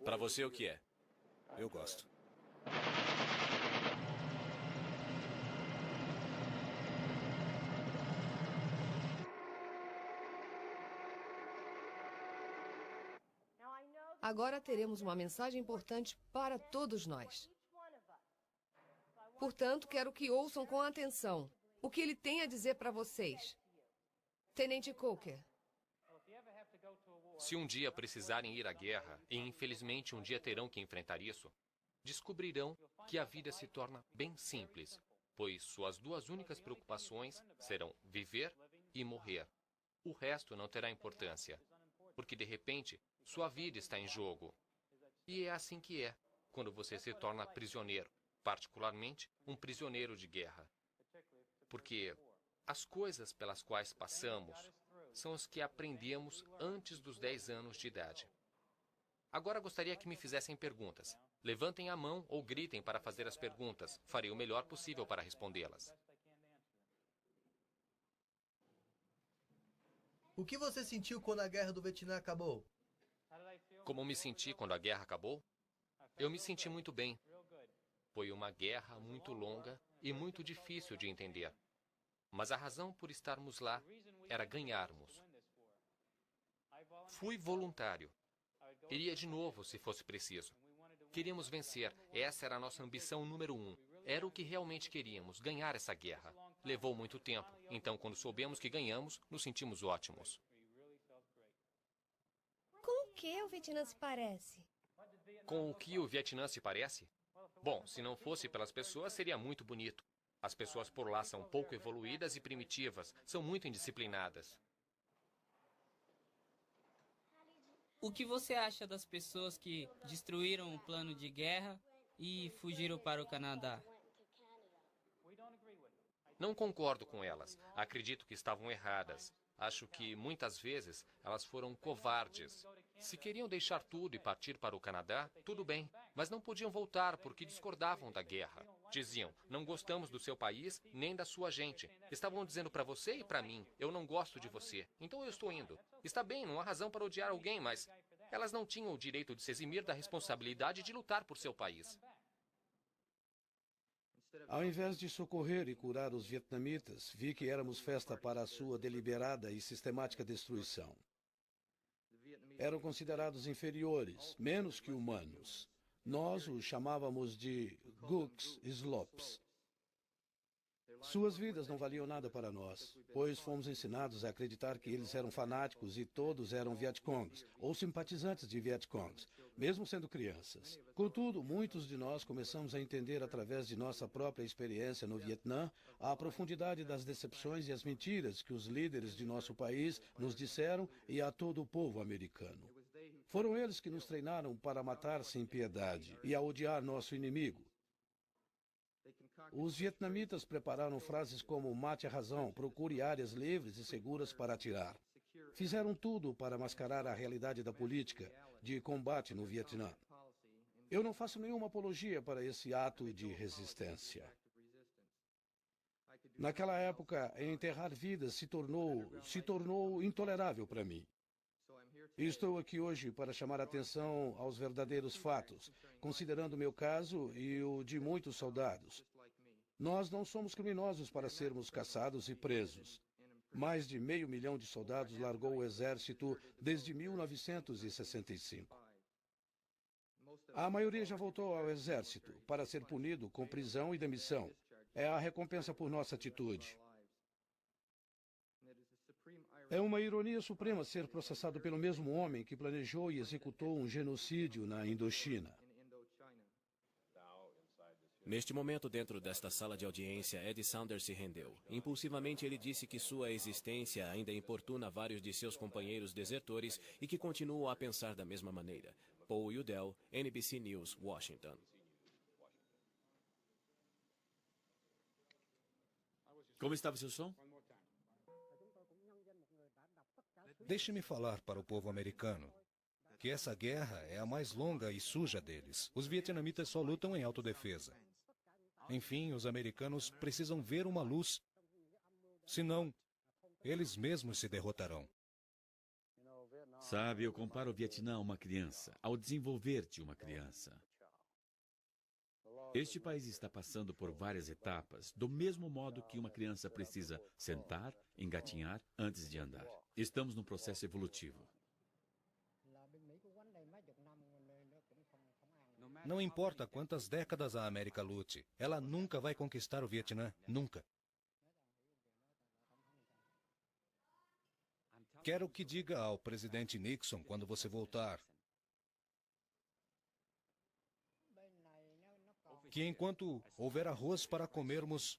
Pra você, o que é? Eu gosto. Agora teremos uma mensagem importante para todos nós. Portanto, quero que ouçam com atenção o que ele tem a dizer para vocês. Tenente Coker. Se um dia precisarem ir à guerra, e infelizmente um dia terão que enfrentar isso, descobrirão que a vida se torna bem simples, pois suas duas únicas preocupações serão viver e morrer. O resto não terá importância, porque de repente sua vida está em jogo. E é assim que é, quando você se torna prisioneiro, particularmente um prisioneiro de guerra. Porque as coisas pelas quais passamos são as que aprendemos antes dos 10 anos de idade. Agora gostaria que me fizessem perguntas. Levantem a mão ou gritem para fazer as perguntas. Farei o melhor possível para respondê-las. O que você sentiu quando a guerra do Vietnã acabou? Como me senti quando a guerra acabou? Eu me senti muito bem. Foi uma guerra muito longa e muito difícil de entender. Mas a razão por estarmos lá era ganharmos. Fui voluntário. Iria de novo se fosse preciso. Queríamos vencer. Essa era a nossa ambição número 1. Era o que realmente queríamos, ganhar essa guerra. Levou muito tempo. Então, quando soubemos que ganhamos, nos sentimos ótimos. Com o que o Vietnã se parece? Com o que o Vietnã se parece? Bom, se não fosse pelas pessoas, seria muito bonito. As pessoas por lá são pouco evoluídas e primitivas, são muito indisciplinadas. O que você acha das pessoas que destruíram o plano de guerra e fugiram para o Canadá? Não concordo com elas. Acredito que estavam erradas. Acho que, muitas vezes, elas foram covardes. Se queriam deixar tudo e partir para o Canadá, tudo bem. Mas não podiam voltar porque discordavam da guerra. Diziam, não gostamos do seu país nem da sua gente. Estavam dizendo para você e para mim, eu não gosto de você, então eu estou indo. Está bem, não há razão para odiar alguém, mas elas não tinham o direito de se eximir da responsabilidade de lutar por seu país. Ao invés de socorrer e curar os vietnamitas, vi que éramos festa para a sua deliberada e sistemática destruição. Eram considerados inferiores, menos que humanos. Nós os chamávamos de Gooks Slops. Suas vidas não valiam nada para nós, pois fomos ensinados a acreditar que eles eram fanáticos e todos eram Vietcongs, ou simpatizantes de Vietcongs. mesmo sendo crianças. Contudo, muitos de nós começamos a entender através de nossa própria experiência no Vietnã a profundidade das decepções e as mentiras que os líderes de nosso país nos disseram e a todo o povo americano. Foram eles que nos treinaram para matar sem piedade e a odiar nosso inimigo. Os vietnamitas prepararam frases como mate a razão, procure áreas livres e seguras para atirar. Fizeram tudo para mascarar a realidade da política de combate no Vietnã. Eu não faço nenhuma apologia para esse ato de resistência. Naquela época, enterrar vidas se tornou intolerável para mim. E estou aqui hoje para chamar a atenção aos verdadeiros fatos, considerando meu caso e o de muitos soldados. Nós não somos criminosos para sermos caçados e presos. Mais de 500 mil de soldados largou o exército desde 1965. A maioria já voltou ao exército para ser punido com prisão e demissão. É a recompensa por nossa atitude. É uma ironia suprema ser processado pelo mesmo homem que planejou e executou um genocídio na Indochina. Neste momento, dentro desta sala de audiência, Ed Saunders se rendeu. Impulsivamente, ele disse que sua existência ainda importuna vários de seus companheiros desertores e que continuam a pensar da mesma maneira. Paul Udell, NBC News, Washington. Como estava seu som? Deixe-me falar para o povo americano que essa guerra é a mais longa e suja deles. Os vietnamitas só lutam em autodefesa. Enfim, os americanos precisam ver uma luz. Senão, eles mesmos se derrotarão. Sabe, eu comparo o Vietnã a uma criança, ao desenvolver de uma criança. Este país está passando por várias etapas, do mesmo modo que uma criança precisa sentar, engatinhar antes de andar. Estamos num processo evolutivo. Não importa quantas décadas a América lute, ela nunca vai conquistar o Vietnã. Nunca. Quero que diga ao presidente Nixon quando você voltar que enquanto houver arroz para comermos,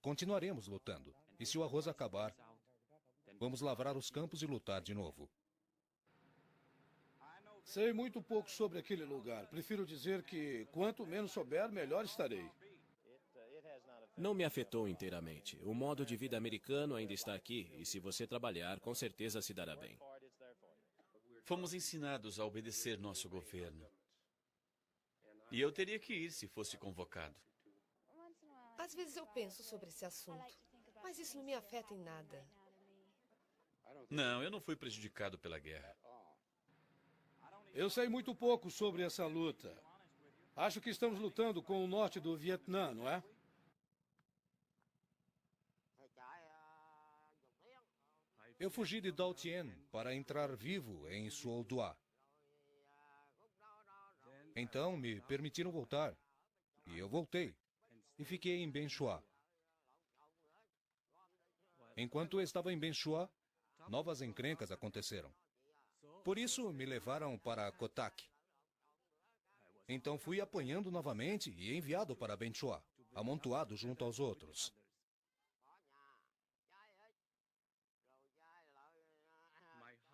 continuaremos lutando. E se o arroz acabar, vamos lavrar os campos e lutar de novo. Sei muito pouco sobre aquele lugar. Prefiro dizer que quanto menos souber, melhor estarei. Não me afetou inteiramente. O modo de vida americano ainda está aqui, e se você trabalhar, com certeza se dará bem. Fomos ensinados a obedecer nosso governo. E eu teria que ir se fosse convocado. Às vezes eu penso sobre esse assunto, mas isso não me afeta em nada. Não, eu não fui prejudicado pela guerra. Eu sei muito pouco sobre essa luta. Acho que estamos lutando com o norte do Vietnã, não é? Eu fugi de Dau Tien para entrar vivo em Suol Doa. Então me permitiram voltar. E eu voltei. E fiquei em Ben Chua. Enquanto eu estava em Ben Chua, novas encrencas aconteceram. Por isso me levaram para Kotak. Então fui apanhando novamente e enviado para Ben Chua, amontoado junto aos outros.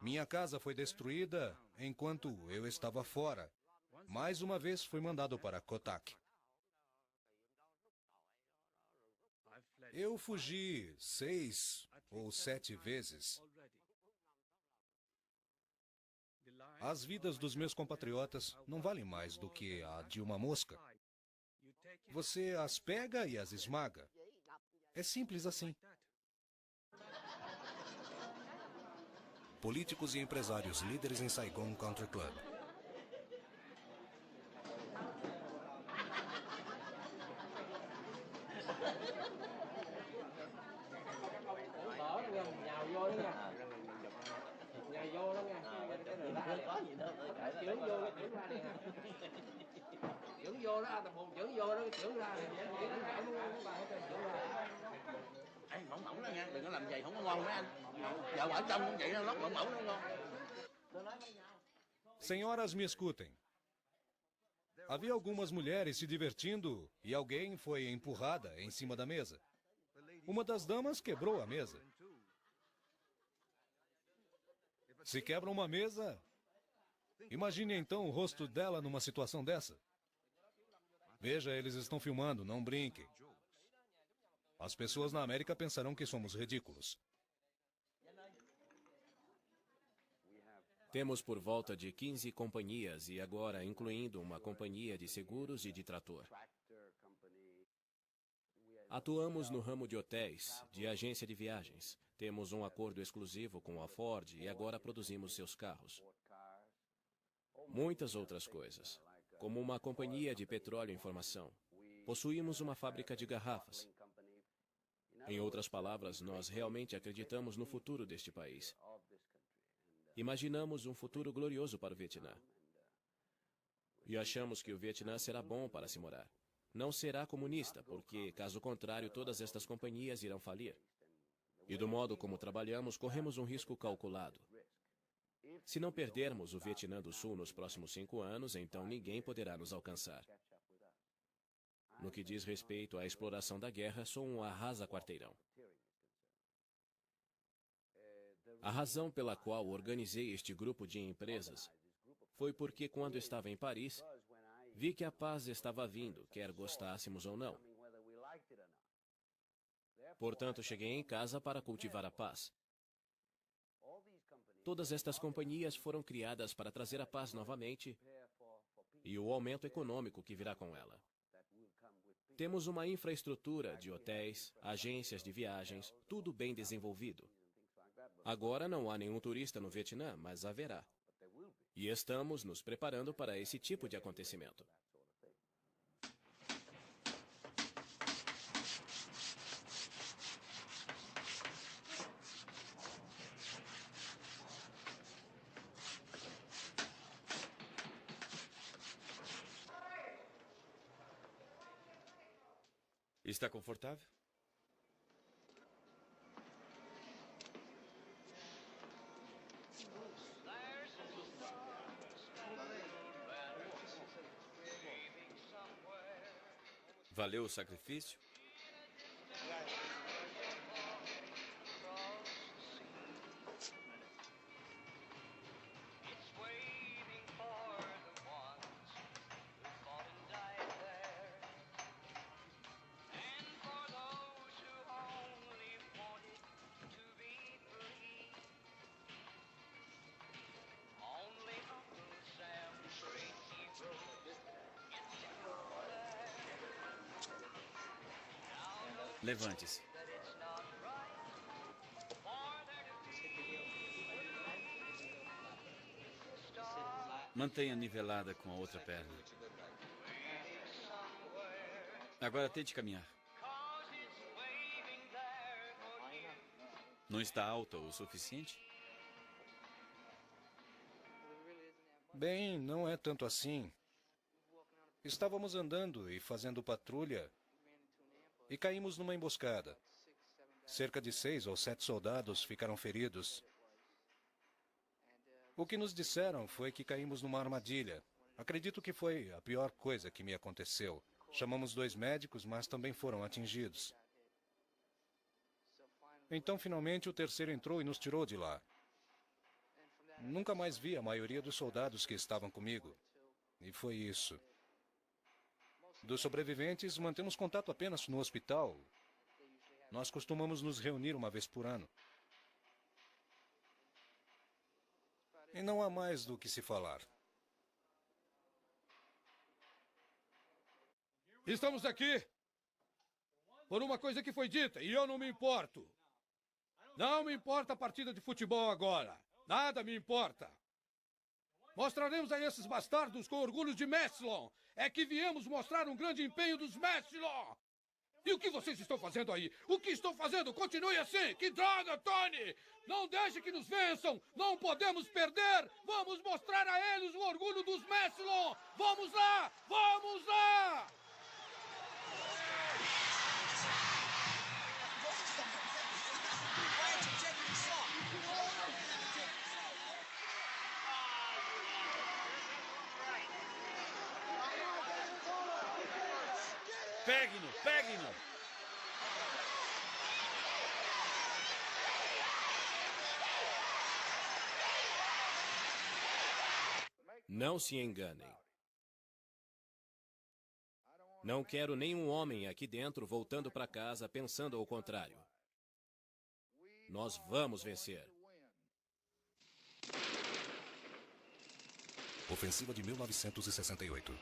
Minha casa foi destruída enquanto eu estava fora. Mais uma vez fui mandado para Kotak. Eu fugi 6 ou 7 vezes. As vidas dos meus compatriotas não valem mais do que a de uma mosca. Você as pega e as esmaga. É simples assim. Políticos e empresários líderes em Saigon Country Club. Mỏng mỏng đó nha, đừng có làm vậy không có ngon mấy anh. Giờ ở trong cũng vậy, nó lót mỏng mỏng nó ngon. Senhoras, me escutem. Havia algumas mulheres se divertindo e alguém foi empurrada em cima da mesa. Uma das damas quebrou a mesa. Se quebra uma mesa, imagine então o rosto dela numa situação dessa. Veja, eles estão filmando, não brinquem. As pessoas na América pensarão que somos ridículos. Temos por volta de 15 companhias e agora incluindo uma companhia de seguros e de trator. Atuamos no ramo de hotéis, de agência de viagens. Temos um acordo exclusivo com a Ford e agora produzimos seus carros. Muitas outras coisas, como uma companhia de petróleo e informação. Possuímos uma fábrica de garrafas. Em outras palavras, nós realmente acreditamos no futuro deste país. Imaginamos um futuro glorioso para o Vietnã. E achamos que o Vietnã será bom para se morar. Não será comunista, porque, caso contrário, todas estas companhias irão falir. E do modo como trabalhamos, corremos um risco calculado. Se não perdermos o Vietnã do Sul nos próximos 5 anos, então ninguém poderá nos alcançar. No que diz respeito à exploração da guerra, sou um arrasa-quarteirão. A razão pela qual organizei este grupo de empresas foi porque, quando estava em Paris, vi que a paz estava vindo, quer gostássemos ou não. Portanto, cheguei em casa para cultivar a paz. Todas estas companhias foram criadas para trazer a paz novamente e o aumento econômico que virá com ela. Temos uma infraestrutura de hotéis, agências de viagens, tudo bem desenvolvido. Agora não há nenhum turista no Vietnã, mas haverá. E estamos nos preparando para esse tipo de acontecimento. Está confortável? Valeu o sacrifício? Levante-se. Mantenha nivelada com a outra perna. Agora tente caminhar. Não está alta o suficiente? Bem, não é tanto assim. Estávamos andando e fazendo patrulha e caímos numa emboscada. Cerca de 6 ou 7 soldados ficaram feridos. O que nos disseram foi que caímos numa armadilha. Acredito que foi a pior coisa que me aconteceu. Chamamos 2 médicos, mas também foram atingidos. Então, finalmente, o terceiro entrou e nos tirou de lá. Nunca mais vi a maioria dos soldados que estavam comigo. E foi isso. Dos sobreviventes, mantemos contato apenas no hospital. Nós costumamos nos reunir uma vez por ano. E não há mais do que se falar. Estamos aqui por uma coisa que foi dita e eu não me importo. Não me importa a partida de futebol agora. Nada me importa. Mostraremos a esses bastardos com orgulho de Massillon. É que viemos mostrar um grande empenho dos Massillon. E o que vocês estão fazendo aí? O que estão fazendo? Continue assim. Que droga, Tony! Não deixe que nos vençam. Não podemos perder. Vamos mostrar a eles o orgulho dos Massillon. Vamos lá! Vamos lá! Pegue-no! Pegue-no! Não se enganem. Não quero nenhum homem aqui dentro voltando para casa pensando ao contrário. Nós vamos vencer. Ofensiva de 1968.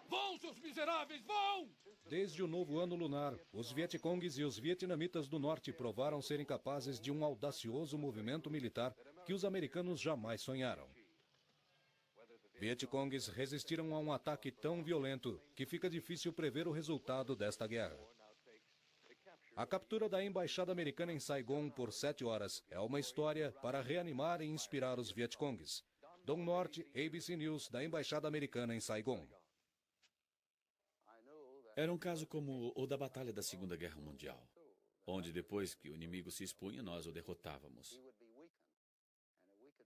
Vão, seus miseráveis, vão! Desde o novo ano lunar, os Vietcongues e os vietnamitas do norte provaram serem capazes de um audacioso movimento militar que os americanos jamais sonharam. Vietcongues resistiram a um ataque tão violento que fica difícil prever o resultado desta guerra. A captura da embaixada americana em Saigon por 7 horas é uma história para reanimar e inspirar os Vietcongues. Dom Norte, ABC News, da embaixada americana em Saigon. Era um caso como o da Batalha da Segunda Guerra Mundial, onde depois que o inimigo se expunha, nós o derrotávamos.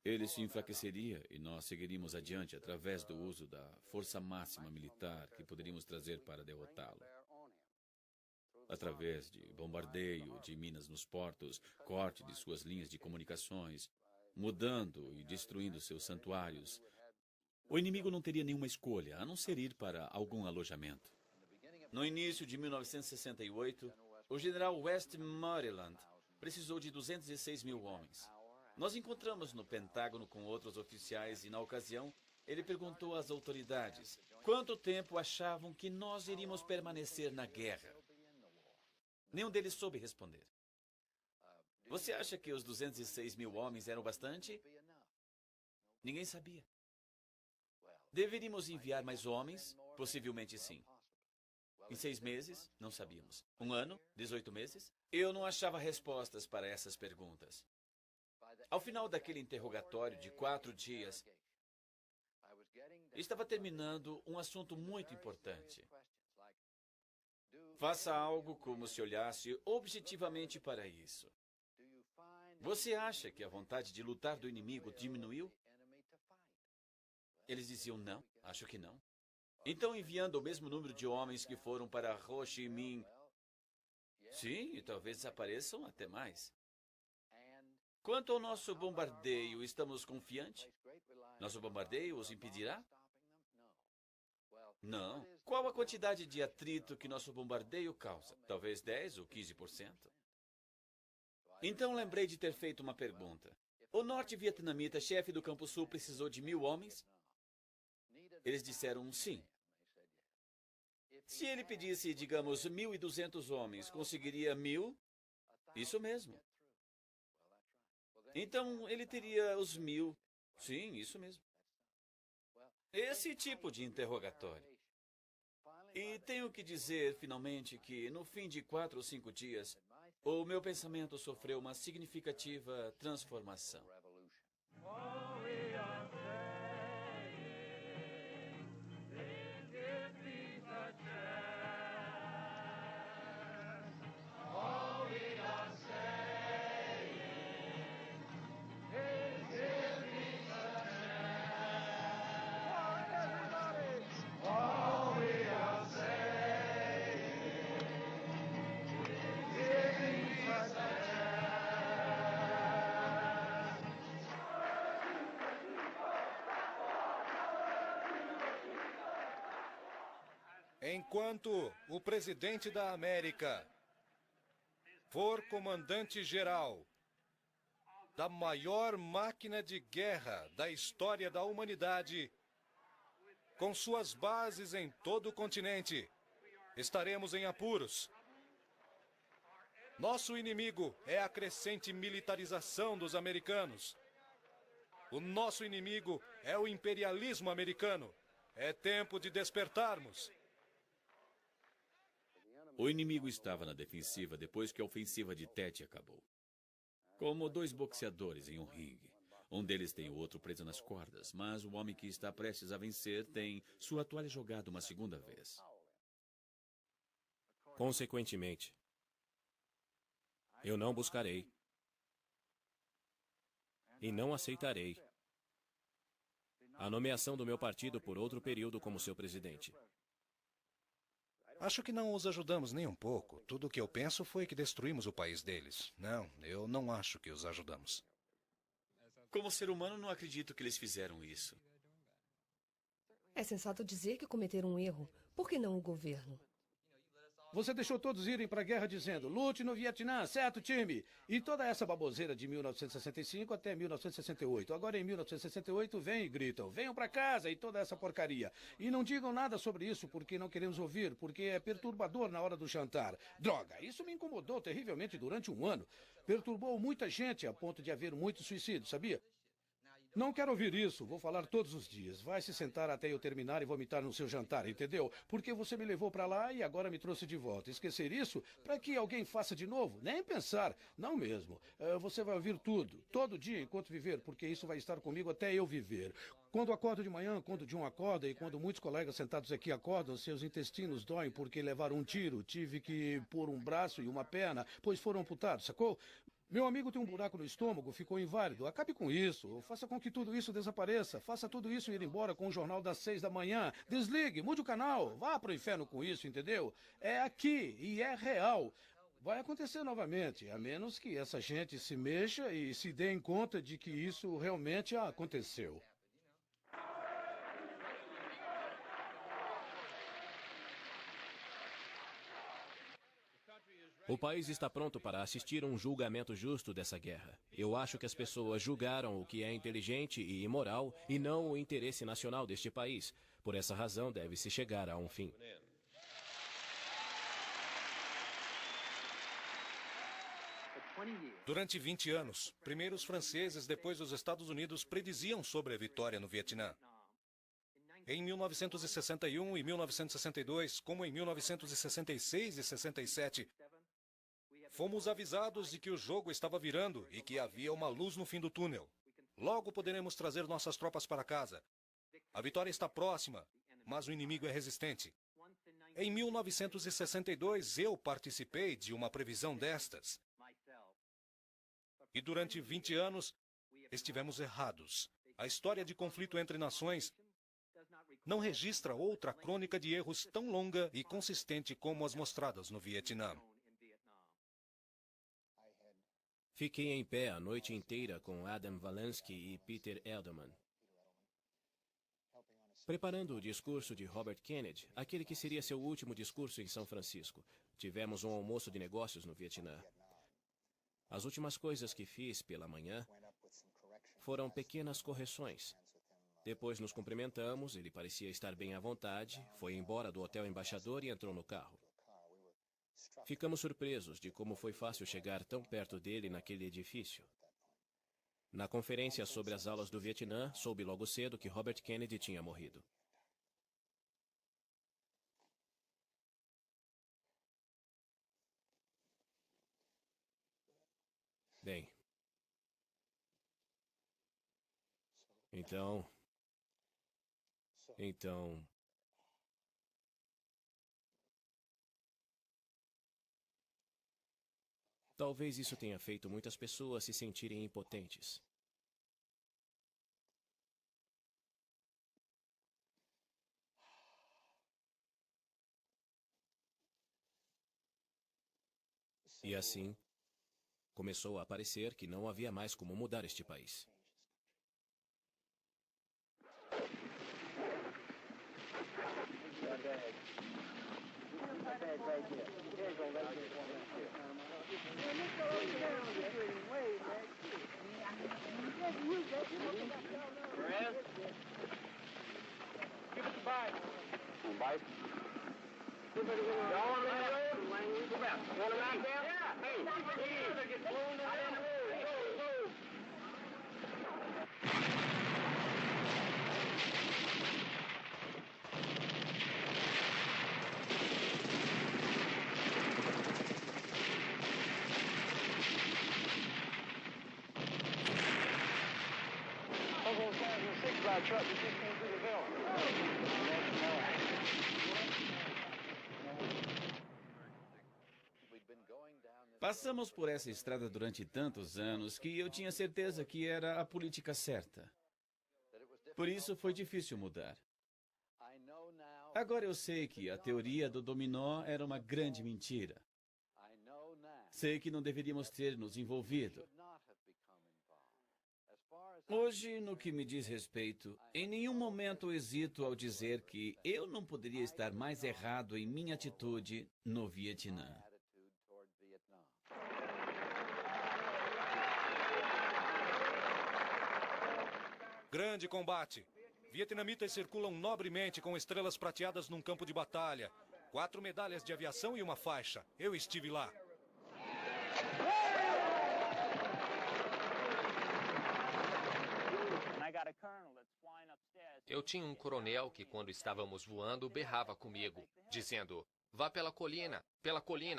Ele se enfraqueceria e nós seguiríamos adiante através do uso da força máxima militar que poderíamos trazer para derrotá-lo. Através de bombardeio de minas nos portos, corte de suas linhas de comunicações, mudando e destruindo seus santuários. O inimigo não teria nenhuma escolha, a não ser ir para algum alojamento. No início de 1968, o general Westmoreland precisou de 206 mil homens. Nós encontramos no Pentágono com outros oficiais e, na ocasião, ele perguntou às autoridades quanto tempo achavam que nós iríamos permanecer na guerra. Nenhum deles soube responder. Você acha que os 206 mil homens eram bastante? Ninguém sabia. Deveríamos enviar mais homens? Possivelmente sim. Em 6 meses? Não sabíamos. 1 ano? 18 meses? Eu não achava respostas para essas perguntas. Ao final daquele interrogatório de 4 dias, estava terminando um assunto muito importante. Faça algo como se olhasse objetivamente para isso. Você acha que a vontade de lutar do inimigo diminuiu? Eles diziam não, acho que não. Então, enviando o mesmo número de homens que foram para Ho Chi Minh, sim, e talvez desapareçam até mais. Quanto ao nosso bombardeio, estamos confiantes? Nosso bombardeio os impedirá? Não. Qual a quantidade de atrito que nosso bombardeio causa? Talvez 10 ou 15%. Então lembrei de ter feito uma pergunta. O norte-vietnamita, chefe do Campo Sul, precisou de 1.000 homens? Eles disseram sim. Se ele pedisse, digamos, 1.200 homens, conseguiria 1.000? Isso mesmo. Então, ele teria os 1.000. Sim, isso mesmo. Esse tipo de interrogatório. E tenho que dizer, finalmente, que no fim de 4 ou 5 dias, o meu pensamento sofreu uma significativa transformação. Enquanto o presidente da América for comandante-geral da maior máquina de guerra da história da humanidade, com suas bases em todo o continente, estaremos em apuros. Nosso inimigo é a crescente militarização dos americanos. O nosso inimigo é o imperialismo americano. É tempo de despertarmos. O inimigo estava na defensiva depois que a ofensiva de Tet acabou. Como 2 boxeadores em um ringue. Um deles tem o outro preso nas cordas, mas o homem que está prestes a vencer tem sua toalha jogada uma segunda vez. Consequentemente, eu não buscarei e não aceitarei a nomeação do meu partido por outro período como seu presidente. Acho que não os ajudamos nem um pouco. Tudo o que eu penso foi que destruímos o país deles. Não, eu não acho que os ajudamos. Como ser humano, não acredito que eles fizeram isso. É sensato dizer que cometeram um erro. Por que não o governo? Você deixou todos irem para a guerra dizendo, lute no Vietnã, certo, time? E toda essa baboseira de 1965 até 1968. Agora, em 1968, vem e gritam, venham para casa e toda essa porcaria. E não digam nada sobre isso porque não queremos ouvir, porque é perturbador na hora do jantar. Droga, isso me incomodou terrivelmente durante um ano. Perturbou muita gente a ponto de haver muitos suicídios, sabia? Não quero ouvir isso, vou falar todos os dias. Vai se sentar até eu terminar e vomitar no seu jantar, entendeu? Porque você me levou para lá e agora me trouxe de volta. Esquecer isso para que alguém faça de novo? Nem pensar. Não mesmo. Você vai ouvir tudo, todo dia enquanto viver, porque isso vai estar comigo até eu viver. Quando acordo de manhã, quando John acorda e quando muitos colegas sentados aqui acordam, seus intestinos doem porque levaram um tiro. Tive que pôr um braço e uma perna, pois foram amputados, sacou? Meu amigo tem um buraco no estômago, ficou inválido. Acabe com isso. Faça com que tudo isso desapareça. Faça tudo isso ir embora com o jornal das 6 da manhã. Desligue, mude o canal. Vá pro inferno com isso, entendeu? É aqui e é real. Vai acontecer novamente, a menos que essa gente se mexa e se dê em conta de que isso realmente aconteceu. O país está pronto para assistir a um julgamento justo dessa guerra. Eu acho que as pessoas julgaram o que é inteligente e imoral e não o interesse nacional deste país. Por essa razão, deve-se chegar a um fim. Durante 20 anos, primeiro os franceses, depois os Estados Unidos prediziam sobre a vitória no Vietnã. Em 1961 e 1962, como em 1966 e 67, fomos avisados de que o jogo estava virando e que havia uma luz no fim do túnel. Logo poderemos trazer nossas tropas para casa. A vitória está próxima, mas o inimigo é resistente. Em 1962, eu participei de uma previsão destas. E durante 20 anos, estivemos errados. A história de conflito entre nações não registra outra crônica de erros tão longa e consistente como as mostradas no Vietnã. Fiquei em pé a noite inteira com Adam Valansky e Peter Edelman, preparando o discurso de Robert Kennedy, aquele que seria seu último discurso em São Francisco. Tivemos um almoço de negócios no Vietnã. As últimas coisas que fiz pela manhã foram pequenas correções. Depois nos cumprimentamos, ele parecia estar bem à vontade, foi embora do Hotel Embaixador e entrou no carro. Ficamos surpresos de como foi fácil chegar tão perto dele naquele edifício. Na conferência sobre as aulas do Vietnã, soube logo cedo que Robert Kennedy tinha morrido. Bem, então, talvez isso tenha feito muitas pessoas se sentirem impotentes. E assim, começou a parecer que não havia mais como mudar este país. Passamos por essa estrada durante tantos anos que eu tinha certeza que era a política certa. Por isso foi difícil mudar. Agora eu sei que a teoria do dominó era uma grande mentira. Sei que não deveríamos ter nos envolvido. Hoje, no que me diz respeito, em nenhum momento hesito ao dizer que eu não poderia estar mais errado em minha atitude no Vietnã. Grande combate. Vietnamitas circulam nobremente com estrelas prateadas num campo de batalha. 4 medalhas de aviação e uma faixa. Eu estive lá. Eu tinha um coronel que, quando estávamos voando, berrava comigo, dizendo: "Vá pela colina,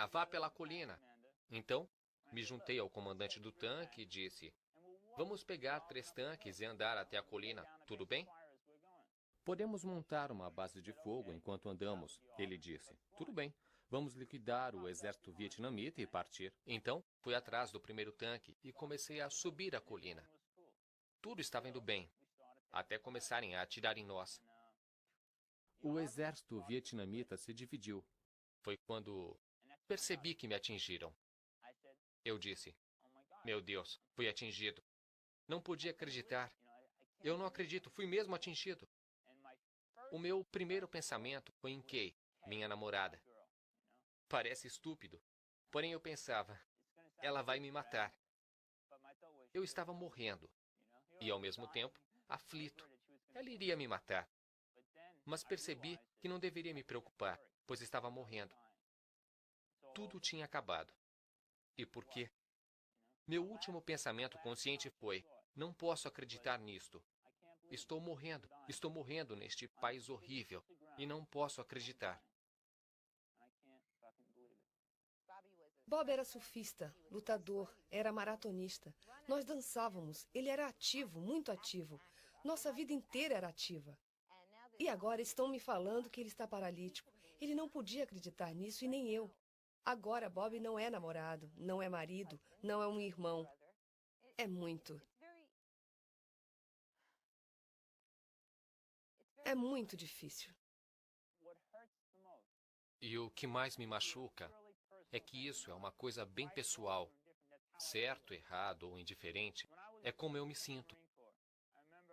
vá pela colina." Então, me juntei ao comandante do tanque e disse: "Vamos pegar 3 tanques e andar até a colina, tudo bem?" "Podemos montar uma base de fogo enquanto andamos," ele disse. "Tudo bem, vamos liquidar o exército vietnamita e partir." Então, fui atrás do primeiro tanque e comecei a subir a colina. Tudo estava indo bem, até começarem a atirar em nós. O exército vietnamita se dividiu. Foi quando percebi que me atingiram. Eu disse: "Meu Deus, fui atingido." Não podia acreditar. Eu não acredito, fui mesmo atingido. O meu primeiro pensamento foi em Kay, minha namorada. Parece estúpido, porém eu pensava, ela vai me matar. Eu estava morrendo e, ao mesmo tempo, aflito. Ela iria me matar. Mas percebi que não deveria me preocupar, pois estava morrendo. Tudo tinha acabado. E por quê? Meu último pensamento consciente foi: não posso acreditar nisto. Estou morrendo neste país horrível e não posso acreditar. Bob era surfista, lutador, era maratonista. Nós dançávamos, ele era ativo, muito ativo. Nossa vida inteira era ativa. E agora estão me falando que ele está paralítico. Ele não podia acreditar nisso e nem eu. Agora Bob não é namorado, não é marido, não é um irmão. É muito. É muito difícil. E o que mais me machuca é que isso é uma coisa bem pessoal. Certo, errado ou indiferente, é como eu me sinto.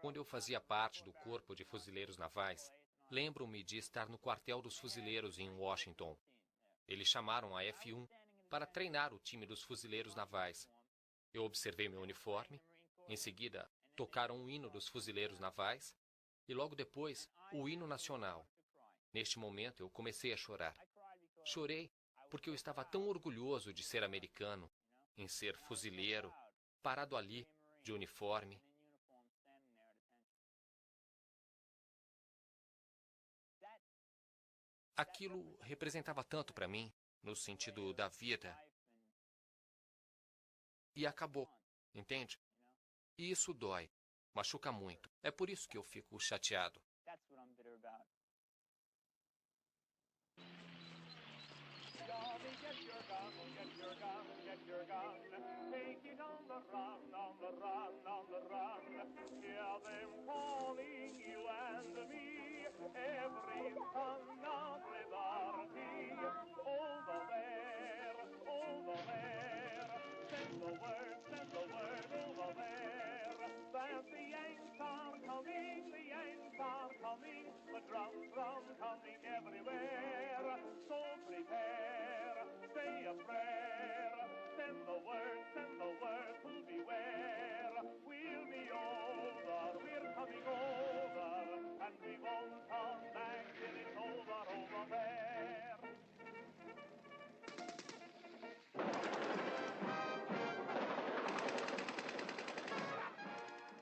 Quando eu fazia parte do Corpo de Fuzileiros Navais, lembro-me de estar no quartel dos fuzileiros em Washington. Eles chamaram a F-1 para treinar o time dos fuzileiros navais. Eu observei meu uniforme, em seguida tocaram o hino dos fuzileiros navais e logo depois o hino nacional. Neste momento eu comecei a chorar. Chorei porque eu estava tão orgulhoso de ser americano, em ser fuzileiro, parado ali, de uniforme. Aquilo representava tanto para mim, no sentido da vida. E acabou, entende? E isso dói, machuca muito. É por isso que eu fico chateado.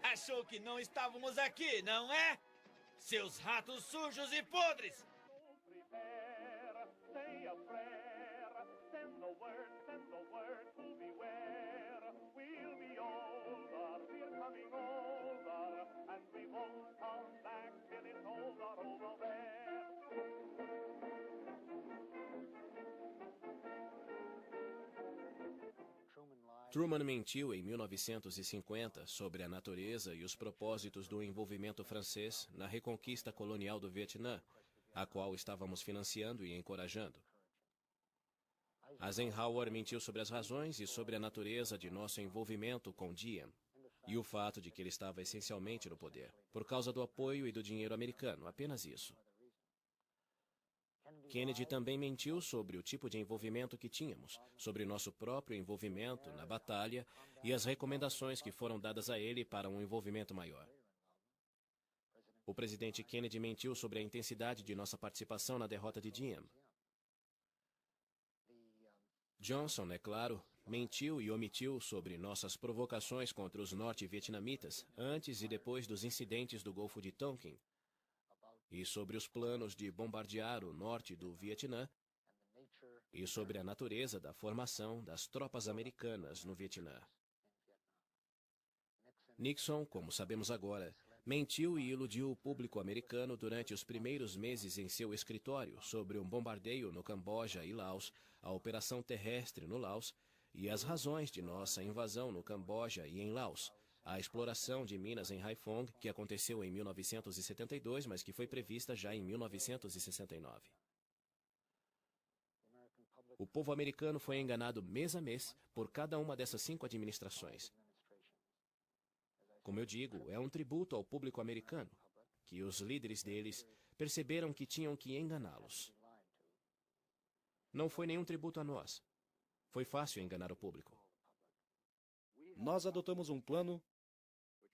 Achou que não estávamos aqui, não é? Seus ratos sujos e podres! Truman mentiu em 1950 sobre a natureza e os propósitos do envolvimento francês na reconquista colonial do Vietnã, a qual estávamos financiando e encorajando. Eisenhower mentiu sobre as razões e sobre a natureza de nosso envolvimento com Diem e o fato de que ele estava essencialmente no poder, por causa do apoio e do dinheiro americano, apenas isso. Kennedy também mentiu sobre o tipo de envolvimento que tínhamos, sobre nosso próprio envolvimento na batalha e as recomendações que foram dadas a ele para um envolvimento maior. O presidente Kennedy mentiu sobre a intensidade de nossa participação na derrota de Diem. Johnson, é claro, mentiu e omitiu sobre nossas provocações contra os norte-vietnamitas antes e depois dos incidentes do Golfo de Tonkin, e sobre os planos de bombardear o norte do Vietnã, e sobre a natureza da formação das tropas americanas no Vietnã. Nixon, como sabemos agora, mentiu e iludiu o público americano durante os primeiros meses em seu escritório sobre um bombardeio no Camboja e Laos, a operação terrestre no Laos e as razões de nossa invasão no Camboja e em Laos, a exploração de minas em Haiphong, que aconteceu em 1972, mas que foi prevista já em 1969. O povo americano foi enganado mês a mês por cada uma dessas 5 administrações. Como eu digo, é um tributo ao público americano, que os líderes deles perceberam que tinham que enganá-los. Não foi nenhum tributo a nós. Foi fácil enganar o público. Nós adotamos um plano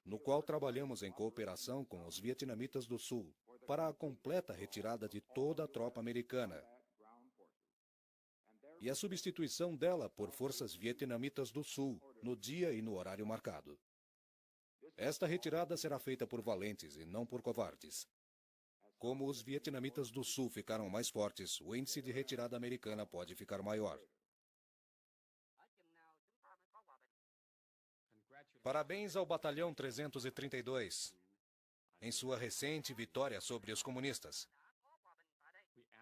no qual trabalhamos em cooperação com os vietnamitas do Sul para a completa retirada de toda a tropa americana e a substituição dela por forças vietnamitas do Sul, no dia e no horário marcado. Esta retirada será feita por valentes e não por covardes. Como os vietnamitas do Sul ficaram mais fortes, o índice de retirada americana pode ficar maior. Parabéns ao Batalhão 332, em sua recente vitória sobre os comunistas.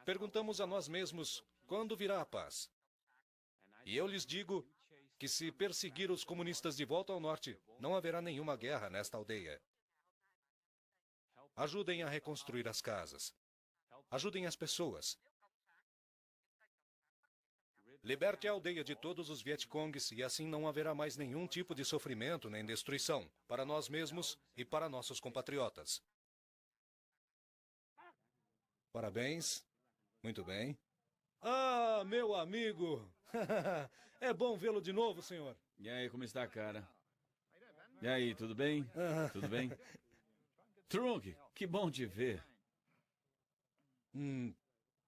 Perguntamos a nós mesmos, quando virá a paz? E eu lhes digo que se perseguir os comunistas de volta ao norte, não haverá nenhuma guerra nesta aldeia. Ajudem a reconstruir as casas. Ajudem as pessoas. Liberte a aldeia de todos os Vietcongs e assim não haverá mais nenhum tipo de sofrimento nem destruição, para nós mesmos e para nossos compatriotas. Parabéns. Muito bem. Ah, meu amigo! É bom vê-lo de novo, senhor. E aí, como está, cara? E aí, tudo bem? Tudo bem? Trunk, que bom te ver.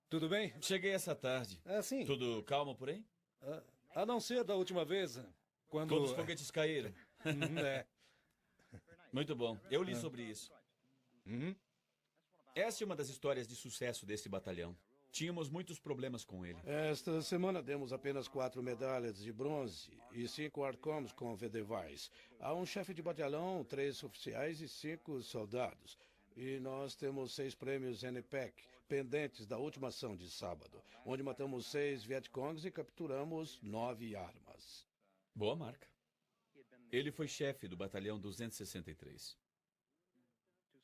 Tudo bem? Cheguei essa tarde. Sim. Tudo calmo por aí? A não ser da última vez, quando os foguetes caíram. É. Muito bom. Eu li sobre isso. Essa é uma das histórias de sucesso desse batalhão. Tínhamos muitos problemas com ele. Esta semana demos apenas 4 medalhas de bronze e 5 Arcoms com VDVs. Há um chefe de batalhão, 3 oficiais e 5 soldados. E nós temos 6 prêmios NPEC, pendentes da última ação de sábado, onde matamos 6 Vietcongs e capturamos 9 armas. Boa marca. Ele foi chefe do batalhão 263.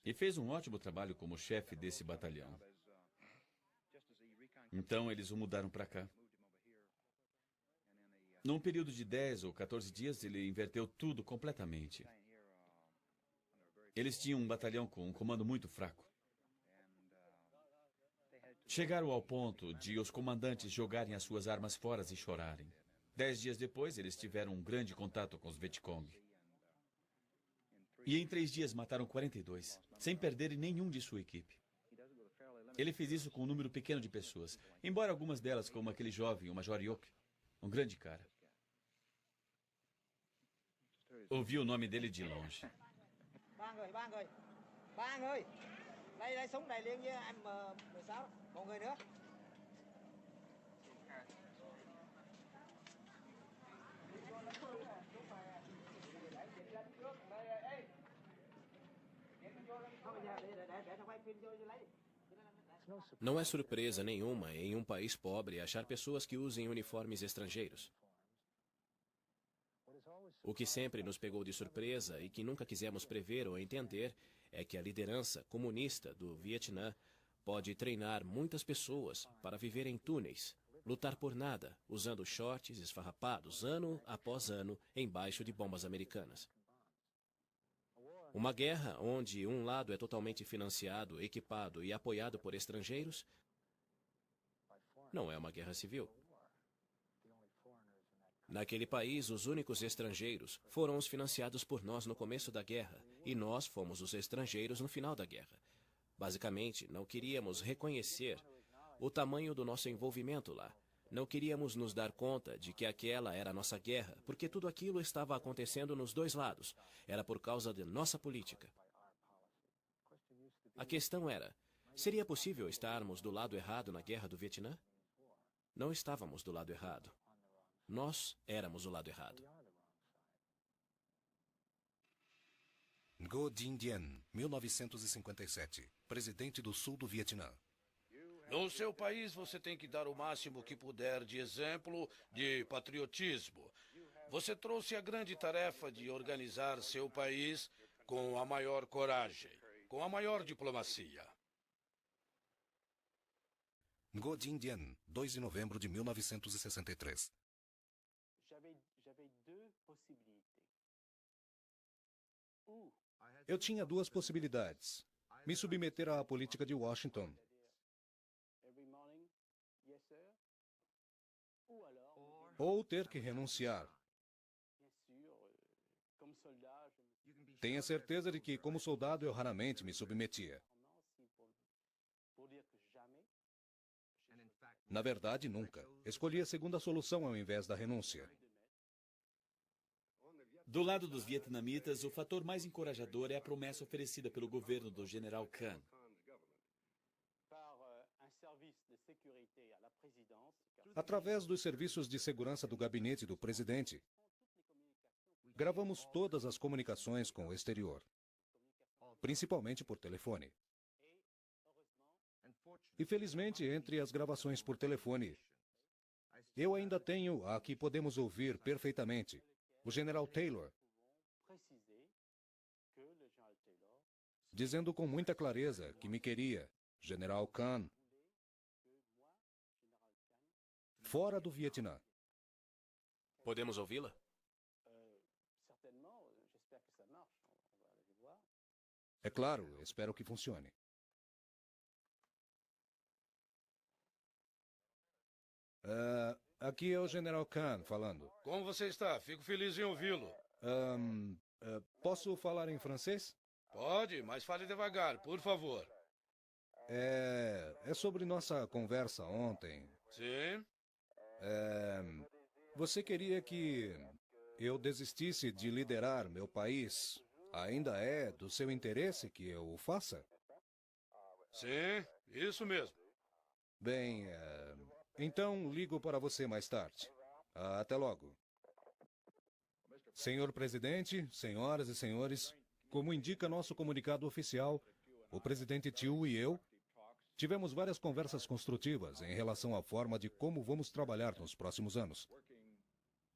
E fez um ótimo trabalho como chefe desse batalhão. Então eles o mudaram para cá. Num período de 10 ou 14 dias, ele inverteu tudo completamente. Eles tinham um batalhão com um comando muito fraco. Chegaram ao ponto de os comandantes jogarem as suas armas fora e chorarem. 10 dias depois, eles tiveram um grande contato com os Vietcong. E em 3 dias mataram 42, sem perderem nenhum de sua equipe. Ele fez isso com um número pequeno de pessoas, embora algumas delas, como aquele jovem, o Major Yok, um grande cara. Ouvi o nome dele de longe. Ba người, đây súng này liên với M16, một người nữa. Não é surpresa nenhuma em um país pobre achar pessoas que usem uniformes estrangeiros. O que sempre nos pegou de surpresa e que nunca quisemos prever ou entender é que a liderança comunista do Vietnã pode treinar muitas pessoas para viver em túneis, lutar por nada, usando shorts esfarrapados ano após ano embaixo de bombas americanas. Uma guerra onde um lado é totalmente financiado, equipado e apoiado por estrangeiros não é uma guerra civil. Naquele país, os únicos estrangeiros foram os financiados por nós no começo da guerra, e nós fomos os estrangeiros no final da guerra. Basicamente, não queríamos reconhecer o tamanho do nosso envolvimento lá. Não queríamos nos dar conta de que aquela era a nossa guerra, porque tudo aquilo estava acontecendo nos dois lados. Era por causa de nossa política. A questão era, seria possível estarmos do lado errado na guerra do Vietnã? Não estávamos do lado errado. Nós éramos o lado errado. Ngo Dinh Diem, 1957, presidente do sul do Vietnã. No seu país, você tem que dar o máximo que puder de exemplo de patriotismo. Você trouxe a grande tarefa de organizar seu país com a maior coragem, com a maior diplomacia. Ngo Dinh Diem, 2 de novembro de 1963. Eu tinha duas possibilidades. Me submeter à política de Washington. Ou ter que renunciar. Tenha certeza de que, como soldado, eu raramente me submetia. Na verdade, nunca. Escolhi a segunda solução ao invés da renúncia. Do lado dos vietnamitas, o fator mais encorajador é a promessa oferecida pelo governo do general Khan. Através dos serviços de segurança do gabinete do presidente, gravamos todas as comunicações com o exterior, principalmente por telefone. E felizmente, entre as gravações por telefone, eu ainda tenho a que podemos ouvir perfeitamente. O general Taylor, dizendo com muita clareza que me queria, General Khan, fora do Vietnã. Podemos ouvi-la? É claro, espero que funcione. Aqui é o General Khan falando. Como você está? Fico feliz em ouvi-lo. Posso falar em francês? Pode, mas fale devagar, por favor. É sobre nossa conversa ontem. Sim? Você queria que eu desistisse de liderar meu país? Ainda é do seu interesse que eu o faça? Sim, isso mesmo. Bem, então ligo para você mais tarde. Até logo. Senhor presidente, senhoras e senhores, como indica nosso comunicado oficial, o presidente Thieu e eu tivemos várias conversas construtivas em relação à forma de como vamos trabalhar nos próximos anos.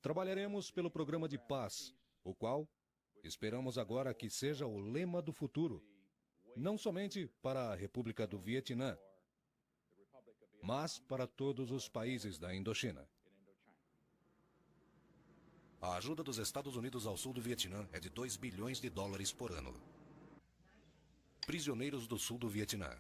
Trabalharemos pelo programa de paz, o qual esperamos agora que seja o lema do futuro, não somente para a República do Vietnã, mas para todos os países da Indochina. A ajuda dos Estados Unidos ao sul do Vietnã é de 2 bilhões de dólares por ano. Prisioneiros do sul do Vietnã.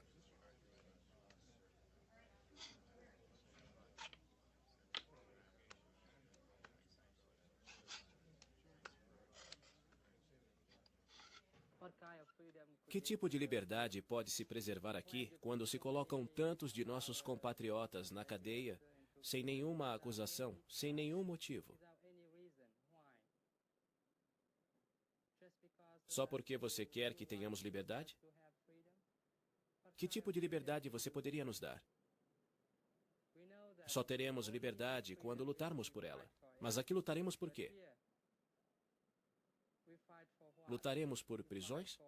Que tipo de liberdade pode se preservar aqui quando se colocam tantos de nossos compatriotas na cadeia sem nenhuma acusação, sem nenhum motivo? Só porque você quer que tenhamos liberdade? Que tipo de liberdade você poderia nos dar? Só teremos liberdade quando lutarmos por ela. Mas aqui lutaremos por quê? Lutaremos por prisões?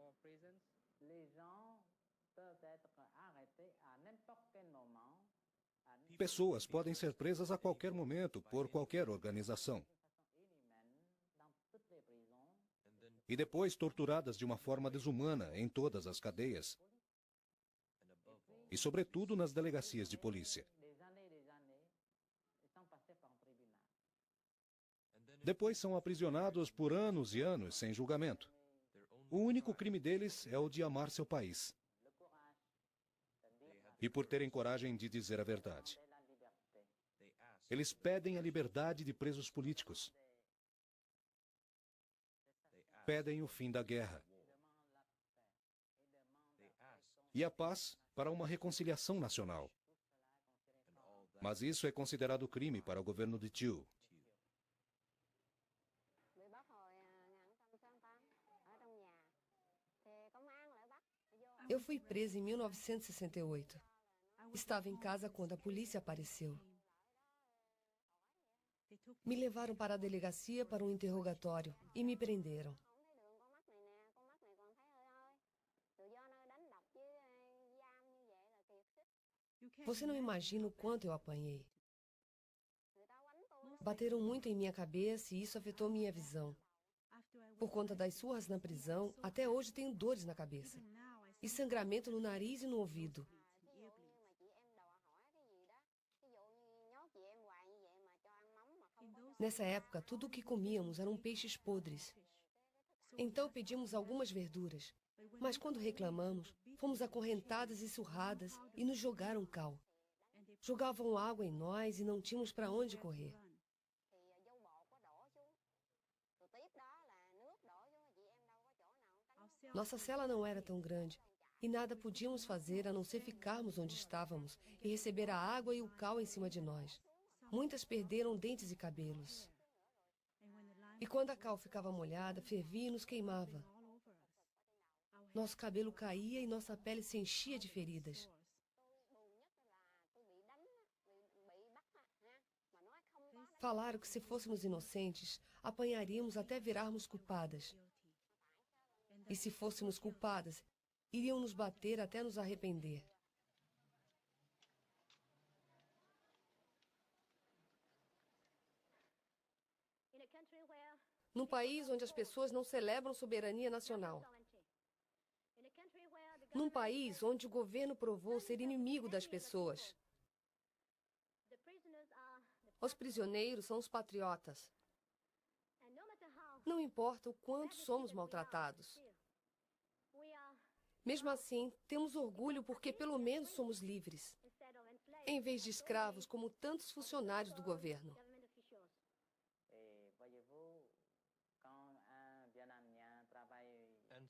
Pessoas podem ser presas a qualquer momento por qualquer organização. e depois torturadas de uma forma desumana em todas as cadeias e, sobretudo, nas delegacias de polícia. Depois são aprisionados por anos e anos sem julgamento. O único crime deles é o de amar seu país e por terem coragem de dizer a verdade. Eles pedem a liberdade de presos políticos. Pedem o fim da guerra e a paz para uma reconciliação nacional. Mas isso é considerado crime para o governo de Thieu. Eu fui presa em 1968. Estava em casa quando a polícia apareceu. Me levaram para a delegacia para um interrogatório e me prenderam. Você não imagina o quanto eu apanhei. Bateram muito em minha cabeça e isso afetou minha visão. Por conta das surras na prisão, até hoje tenho dores na cabeça e sangramento no nariz e no ouvido. Nessa época, tudo o que comíamos eram peixes podres. Então pedimos algumas verduras, mas quando reclamamos, fomos acorrentadas e surradas e nos jogaram cal. Jogavam água em nós e não tínhamos para onde correr. Nossa cela não era tão grande e nada podíamos fazer a não ser ficarmos onde estávamos e receber a água e o cal em cima de nós. Muitas perderam dentes e cabelos. E quando a cal ficava molhada, fervia e nos queimava. Nosso cabelo caía e nossa pele se enchia de feridas. Falaram que se fôssemos inocentes, apanharíamos até virarmos culpadas. E se fôssemos culpadas, iriam nos bater até nos arrepender. Num país onde as pessoas não celebram soberania nacional. Num país onde o governo provou ser inimigo das pessoas. Os prisioneiros são os patriotas. Não importa o quanto somos maltratados. Mesmo assim, temos orgulho porque pelo menos somos livres, em vez de escravos como tantos funcionários do governo.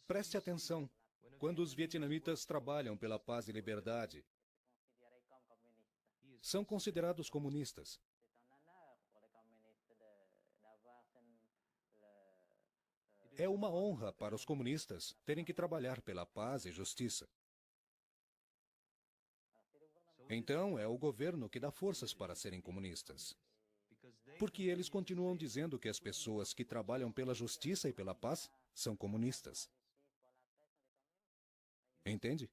Preste atenção. Quando os vietnamitas trabalham pela paz e liberdade, são considerados comunistas. É uma honra para os comunistas terem que trabalhar pela paz e justiça. Então, é o governo que dá forças para serem comunistas. Porque eles continuam dizendo que as pessoas que trabalham pela justiça e pela paz são comunistas. Entende?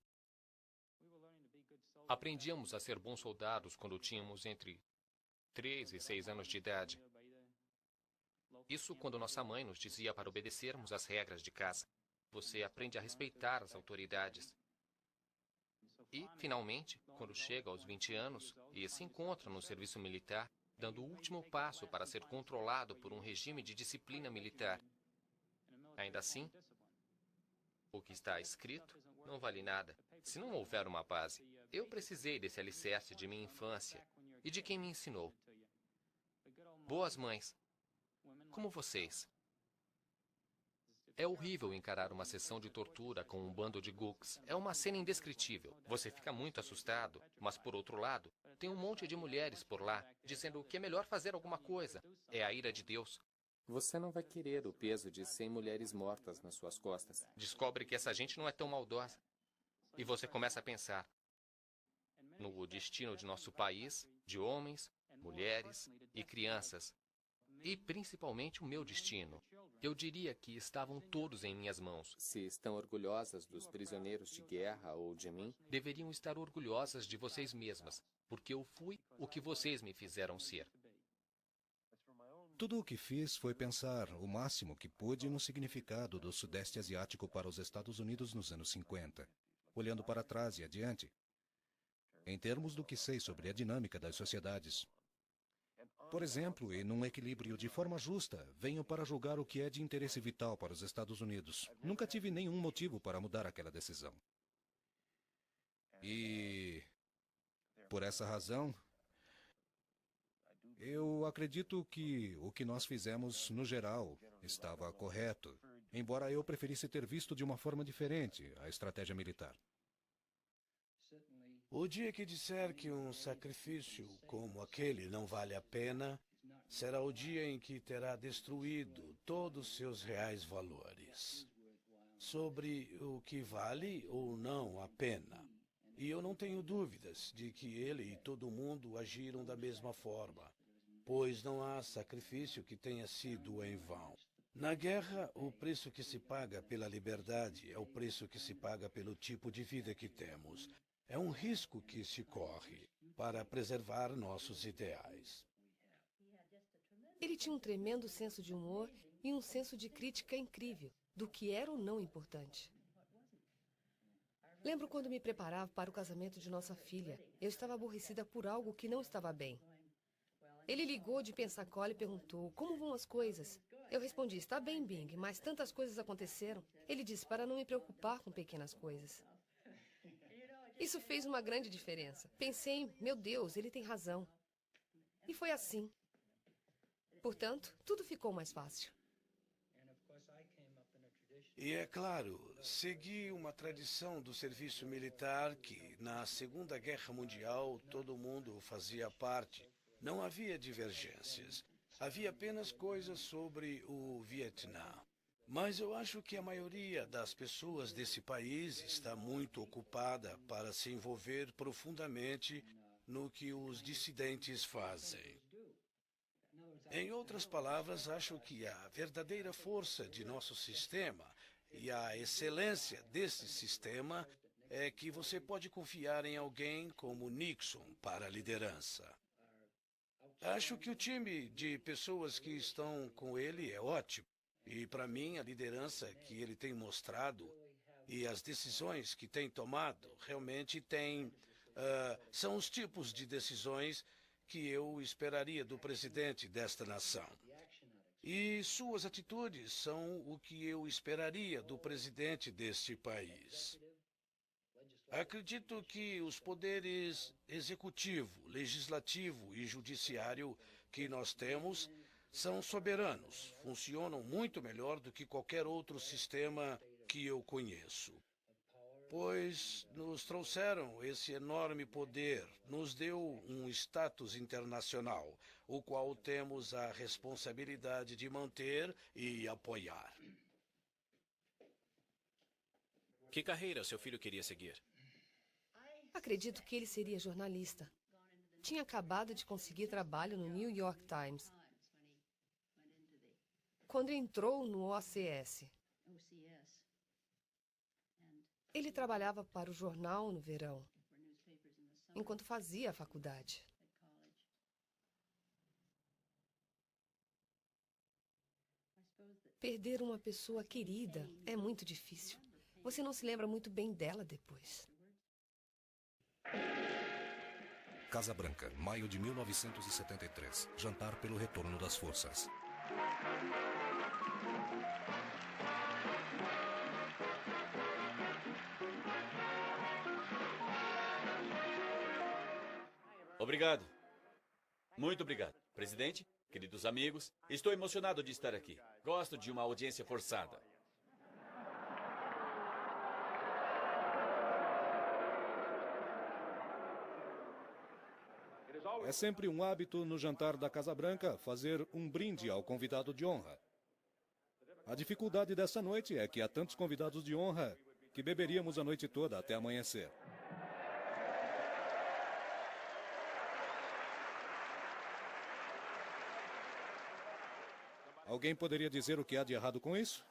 Aprendíamos a ser bons soldados quando tínhamos entre 3 e 6 anos de idade. Isso quando nossa mãe nos dizia para obedecermos às regras de casa. Você aprende a respeitar as autoridades. E, finalmente, quando chega aos 20 anos e se encontra no serviço militar, dando o último passo para ser controlado por um regime de disciplina militar. Ainda assim, o que está escrito não vale nada se não houver uma base. Eu precisei desse alicerce de minha infância e de quem me ensinou. Boas mães, como vocês. É horrível encarar uma sessão de tortura com um bando de gooks. É uma cena indescritível. Você fica muito assustado, mas por outro lado, tem um monte de mulheres por lá dizendo que é melhor fazer alguma coisa. É a ira de Deus. Você não vai querer o peso de 100 mulheres mortas nas suas costas. Descobre que essa gente não é tão maldosa. E você começa a pensar no destino de nosso país, de homens, mulheres e crianças. E principalmente o meu destino. Eu diria que estavam todos em minhas mãos. Se estão orgulhosas dos prisioneiros de guerra ou de mim, deveriam estar orgulhosas de vocês mesmas, porque eu fui o que vocês me fizeram ser. Tudo o que fiz foi pensar o máximo que pude no significado do Sudeste Asiático para os Estados Unidos nos anos 50, olhando para trás e adiante, em termos do que sei sobre a dinâmica das sociedades. Por exemplo, e num equilíbrio de forma justa, venho para julgar o que é de interesse vital para os Estados Unidos. Nunca tive nenhum motivo para mudar aquela decisão. E, por essa razão, eu acredito que o que nós fizemos, no geral, estava correto, embora eu preferisse ter visto de uma forma diferente a estratégia militar. O dia que disser que um sacrifício como aquele não vale a pena, será o dia em que terá destruído todos os seus reais valores. Sobre o que vale ou não a pena. E eu não tenho dúvidas de que ele e todo mundo agiram da mesma forma, pois não há sacrifício que tenha sido em vão. Na guerra, o preço que se paga pela liberdade é o preço que se paga pelo tipo de vida que temos. É um risco que se corre para preservar nossos ideais. Ele tinha um tremendo senso de humor e um senso de crítica incrível do que era ou não importante. Lembro quando me preparava para o casamento de nossa filha. Eu estava aborrecida por algo que não estava bem. Ele ligou de Pensacola e perguntou, como vão as coisas? Eu respondi, está bem, Bing, mas tantas coisas aconteceram. Ele disse, para não me preocupar com pequenas coisas. Isso fez uma grande diferença. Pensei, meu Deus, ele tem razão. E foi assim. Portanto, tudo ficou mais fácil. E é claro, segui uma tradição do serviço militar que, na Segunda Guerra Mundial, todo mundo fazia parte. Não havia divergências. Havia apenas coisas sobre o Vietnã. Mas eu acho que a maioria das pessoas desse país está muito ocupada para se envolver profundamente no que os dissidentes fazem. Em outras palavras, acho que a verdadeira força de nosso sistema e a excelência desse sistema é que você pode confiar em alguém como Nixon para a liderança. Acho que o time de pessoas que estão com ele é ótimo. E, para mim, a liderança que ele tem mostrado e as decisões que tem tomado realmente são os tipos de decisões que eu esperaria do presidente desta nação. E suas atitudes são o que eu esperaria do presidente deste país. Acredito que os poderes executivo, legislativo e judiciário que nós temos são soberanos, funcionam muito melhor do que qualquer outro sistema que eu conheço. Pois nos trouxeram esse enorme poder, nos deu um status internacional, o qual temos a responsabilidade de manter e apoiar. Que carreira seu filho queria seguir? Acredito que ele seria jornalista. Tinha acabado de conseguir trabalho no New York Times. Quando entrou no OCS. Ele trabalhava para o jornal no verão, enquanto fazia a faculdade. Perder uma pessoa querida é muito difícil. Você não se lembra muito bem dela depois. Casa Branca, maio de 1973. Jantar pelo retorno das forças. Obrigado. Muito obrigado. Presidente, queridos amigos, estou emocionado de estar aqui. Gosto de uma audiência forçada. É sempre um hábito no jantar da Casa Branca fazer um brinde ao convidado de honra. A dificuldade dessa noite é que há tantos convidados de honra que beberíamos a noite toda até amanhecer. Alguém poderia dizer o que há de errado com isso?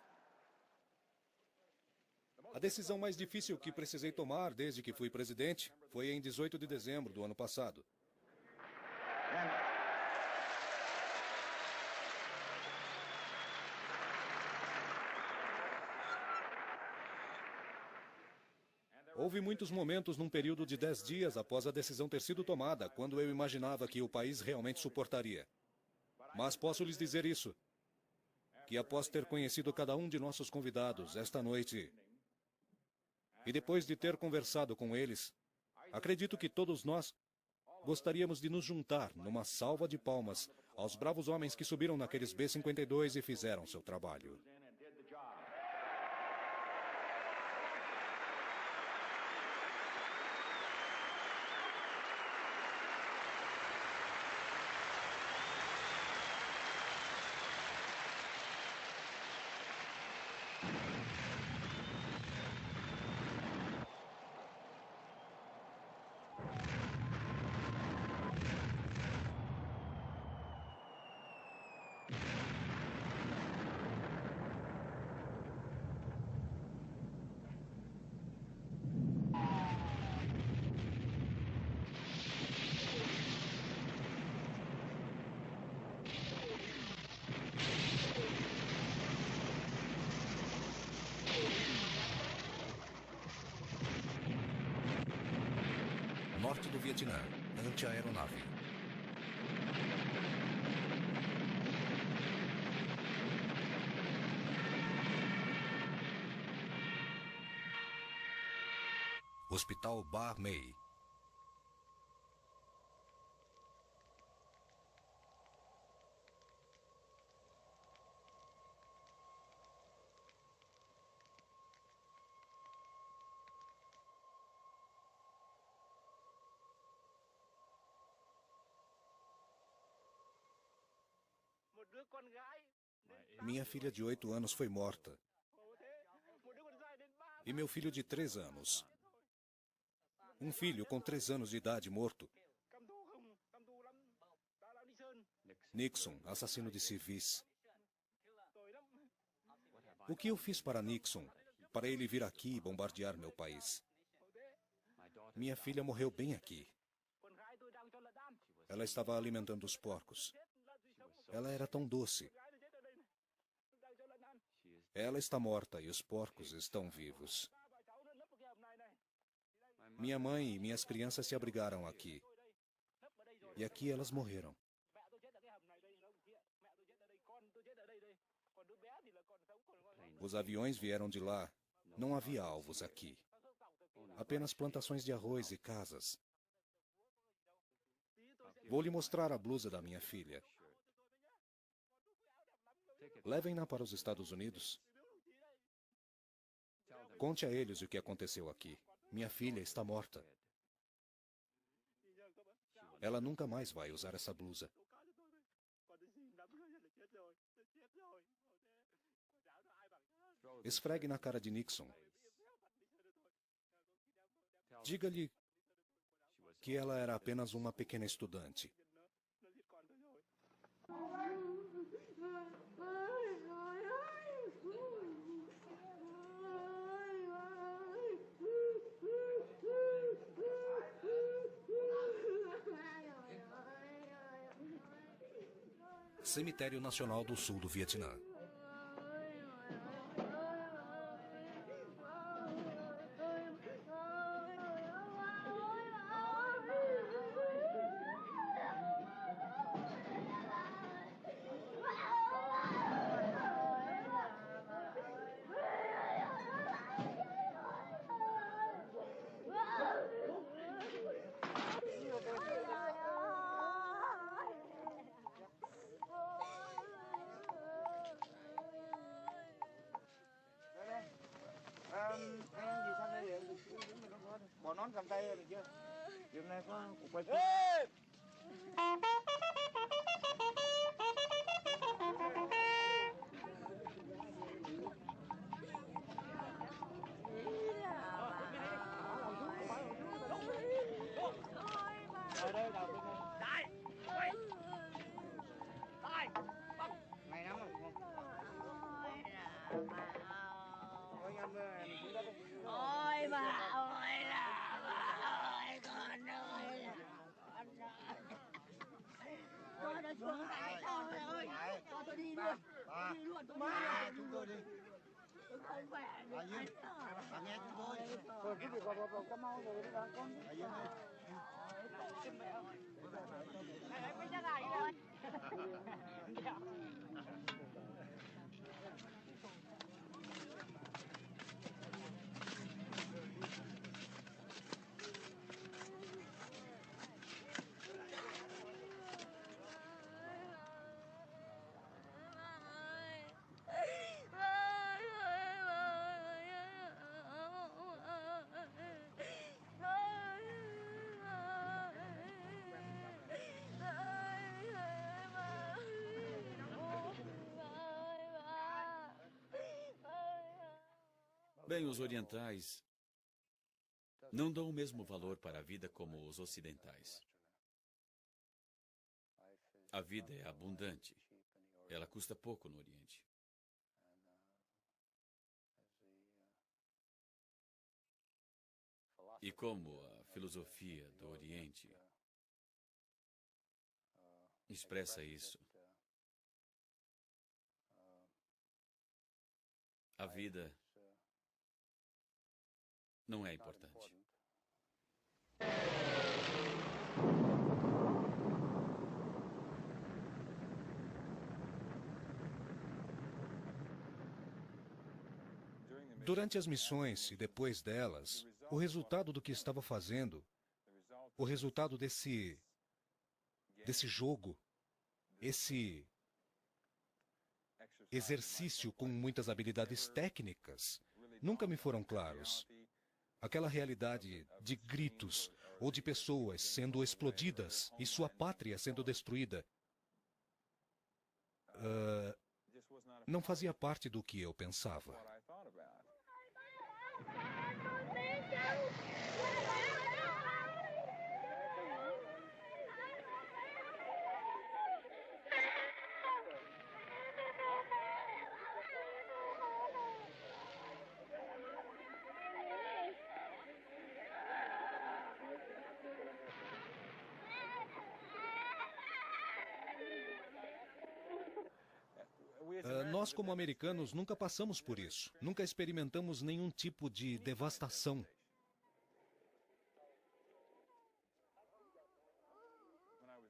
A decisão mais difícil que precisei tomar desde que fui presidente foi em 18 de dezembro do ano passado. Houve muitos momentos num período de 10 dias após a decisão ter sido tomada, quando eu imaginava que o país realmente suportaria. Mas posso lhes dizer isso, que após ter conhecido cada um de nossos convidados esta noite, e depois de ter conversado com eles, acredito que todos nós gostaríamos de nos juntar numa salva de palmas aos bravos homens que subiram naqueles B-52 e fizeram seu trabalho. Norte do Vietnã, antiaeronave. Hospital Ba Mei. Minha filha de 8 anos foi morta. E meu filho de 3 anos. Um filho com 3 anos de idade morto. Nixon, assassino de civis. O que eu fiz para Nixon? Para ele vir aqui e bombardear meu país. Minha filha morreu bem aqui. Ela estava alimentando os porcos. Ela era tão doce. Ela está morta e os porcos estão vivos. Minha mãe e minhas crianças se abrigaram aqui. E aqui elas morreram. Os aviões vieram de lá. Não havia alvos aqui. Apenas plantações de arroz e casas. Vou lhe mostrar a blusa da minha filha. Levem-na para os Estados Unidos. Conte a eles o que aconteceu aqui. Minha filha está morta. Ela nunca mais vai usar essa blusa. Esfregue na cara de Nixon. Diga-lhe que ela era apenas uma pequena estudante. Cemitério Nacional do Sul do Vietnã. Bỏ nón cầm tay được chưa? Hôm nay có cuộc quay Mày nắm không? Ôi anh xuống đất đi. Ôi bà ơi là bà ơi, con ơi là con đã xuống tại sao rồi? Cho tôi đi luôn. Đi luôn, tôi đi luôn. Chúng tôi đi. Không khỏe được Dương, bà nghe chúng tôi. Rồi cái việc vào cái mau rồi đi bạn con. Bà Dương ơi. Em biết chắc ai rồi. Bem, os orientais não dão o mesmo valor para a vida como os ocidentais. A vida é abundante. Ela custa pouco no Oriente. E como a filosofia do Oriente expressa isso, a vida não é importante. Durante as missões e depois delas, o resultado do que estava fazendo, o resultado desse jogo, esse exercício com muitas habilidades técnicas, nunca me foram claros. Aquela realidade de gritos ou de pessoas sendo explodidas e sua pátria sendo destruída, não fazia parte do que eu pensava. Nós, como americanos, nunca passamos por isso. Nunca experimentamos nenhum tipo de devastação.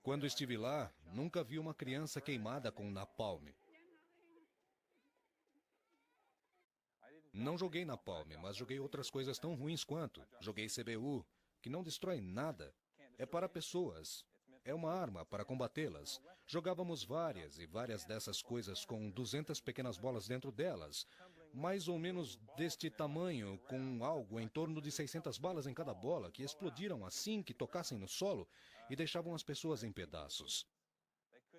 Quando estive lá, nunca vi uma criança queimada com napalm. Não joguei napalm, mas joguei outras coisas tão ruins quanto. Joguei CBU, que não destrói nada. É para pessoas. É uma arma para combatê-las. Jogávamos várias e várias dessas coisas com 200 pequenas bolas dentro delas, mais ou menos deste tamanho, com algo em torno de 600 balas em cada bola, que explodiram assim que tocassem no solo e deixavam as pessoas em pedaços.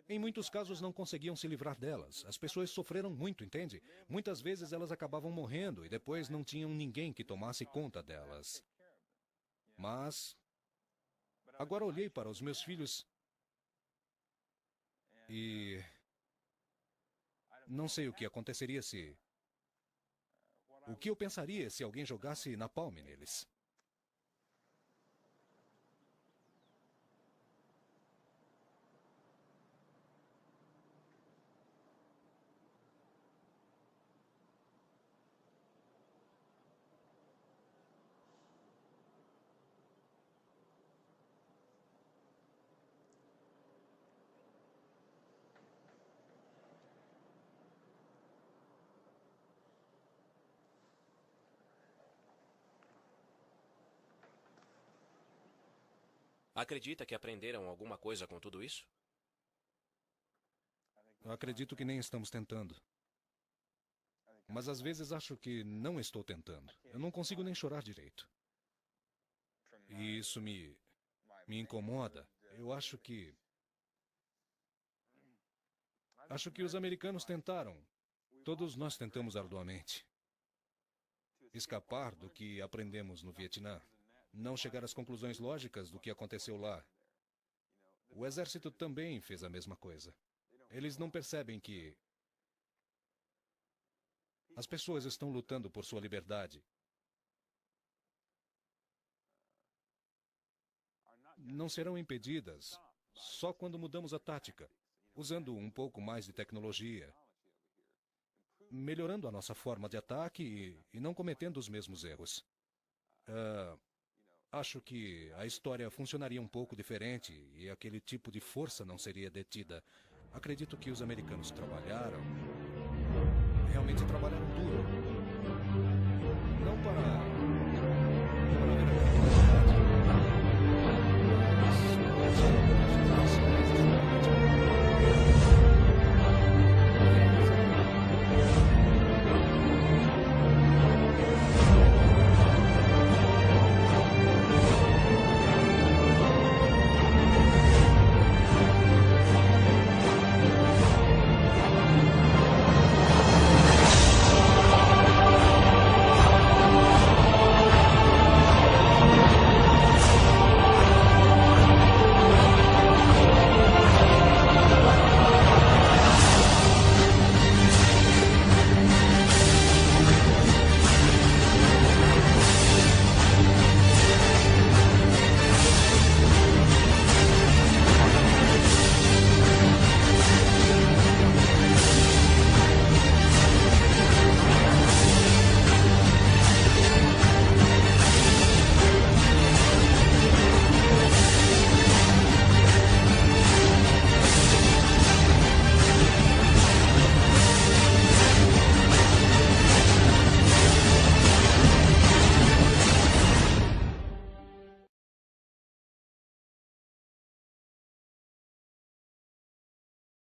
Em muitos casos não conseguiam se livrar delas. As pessoas sofreram muito, entende? Muitas vezes elas acabavam morrendo e depois não tinham ninguém que tomasse conta delas. Mas agora olhei para os meus filhos e não sei o que aconteceria se... O que eu pensaria se alguém jogasse napalm neles? Acredita que aprenderam alguma coisa com tudo isso? Acredito que nem estamos tentando. Mas às vezes acho que não estou tentando. Eu não consigo nem chorar direito. E isso me incomoda. Eu acho que os americanos tentaram. Todos nós tentamos arduamente escapar do que aprendemos no Vietnã. Não chegar às conclusões lógicas do que aconteceu lá. O exército também fez a mesma coisa. Eles não percebem que as pessoas estão lutando por sua liberdade. Não serão impedidas só quando mudamos a tática, usando um pouco mais de tecnologia. melhorando a nossa forma de ataque e não cometendo os mesmos erros. Acho que a história funcionaria um pouco diferente e aquele tipo de força não seria detida. Acredito que os americanos realmente trabalharam duro. Não para ver a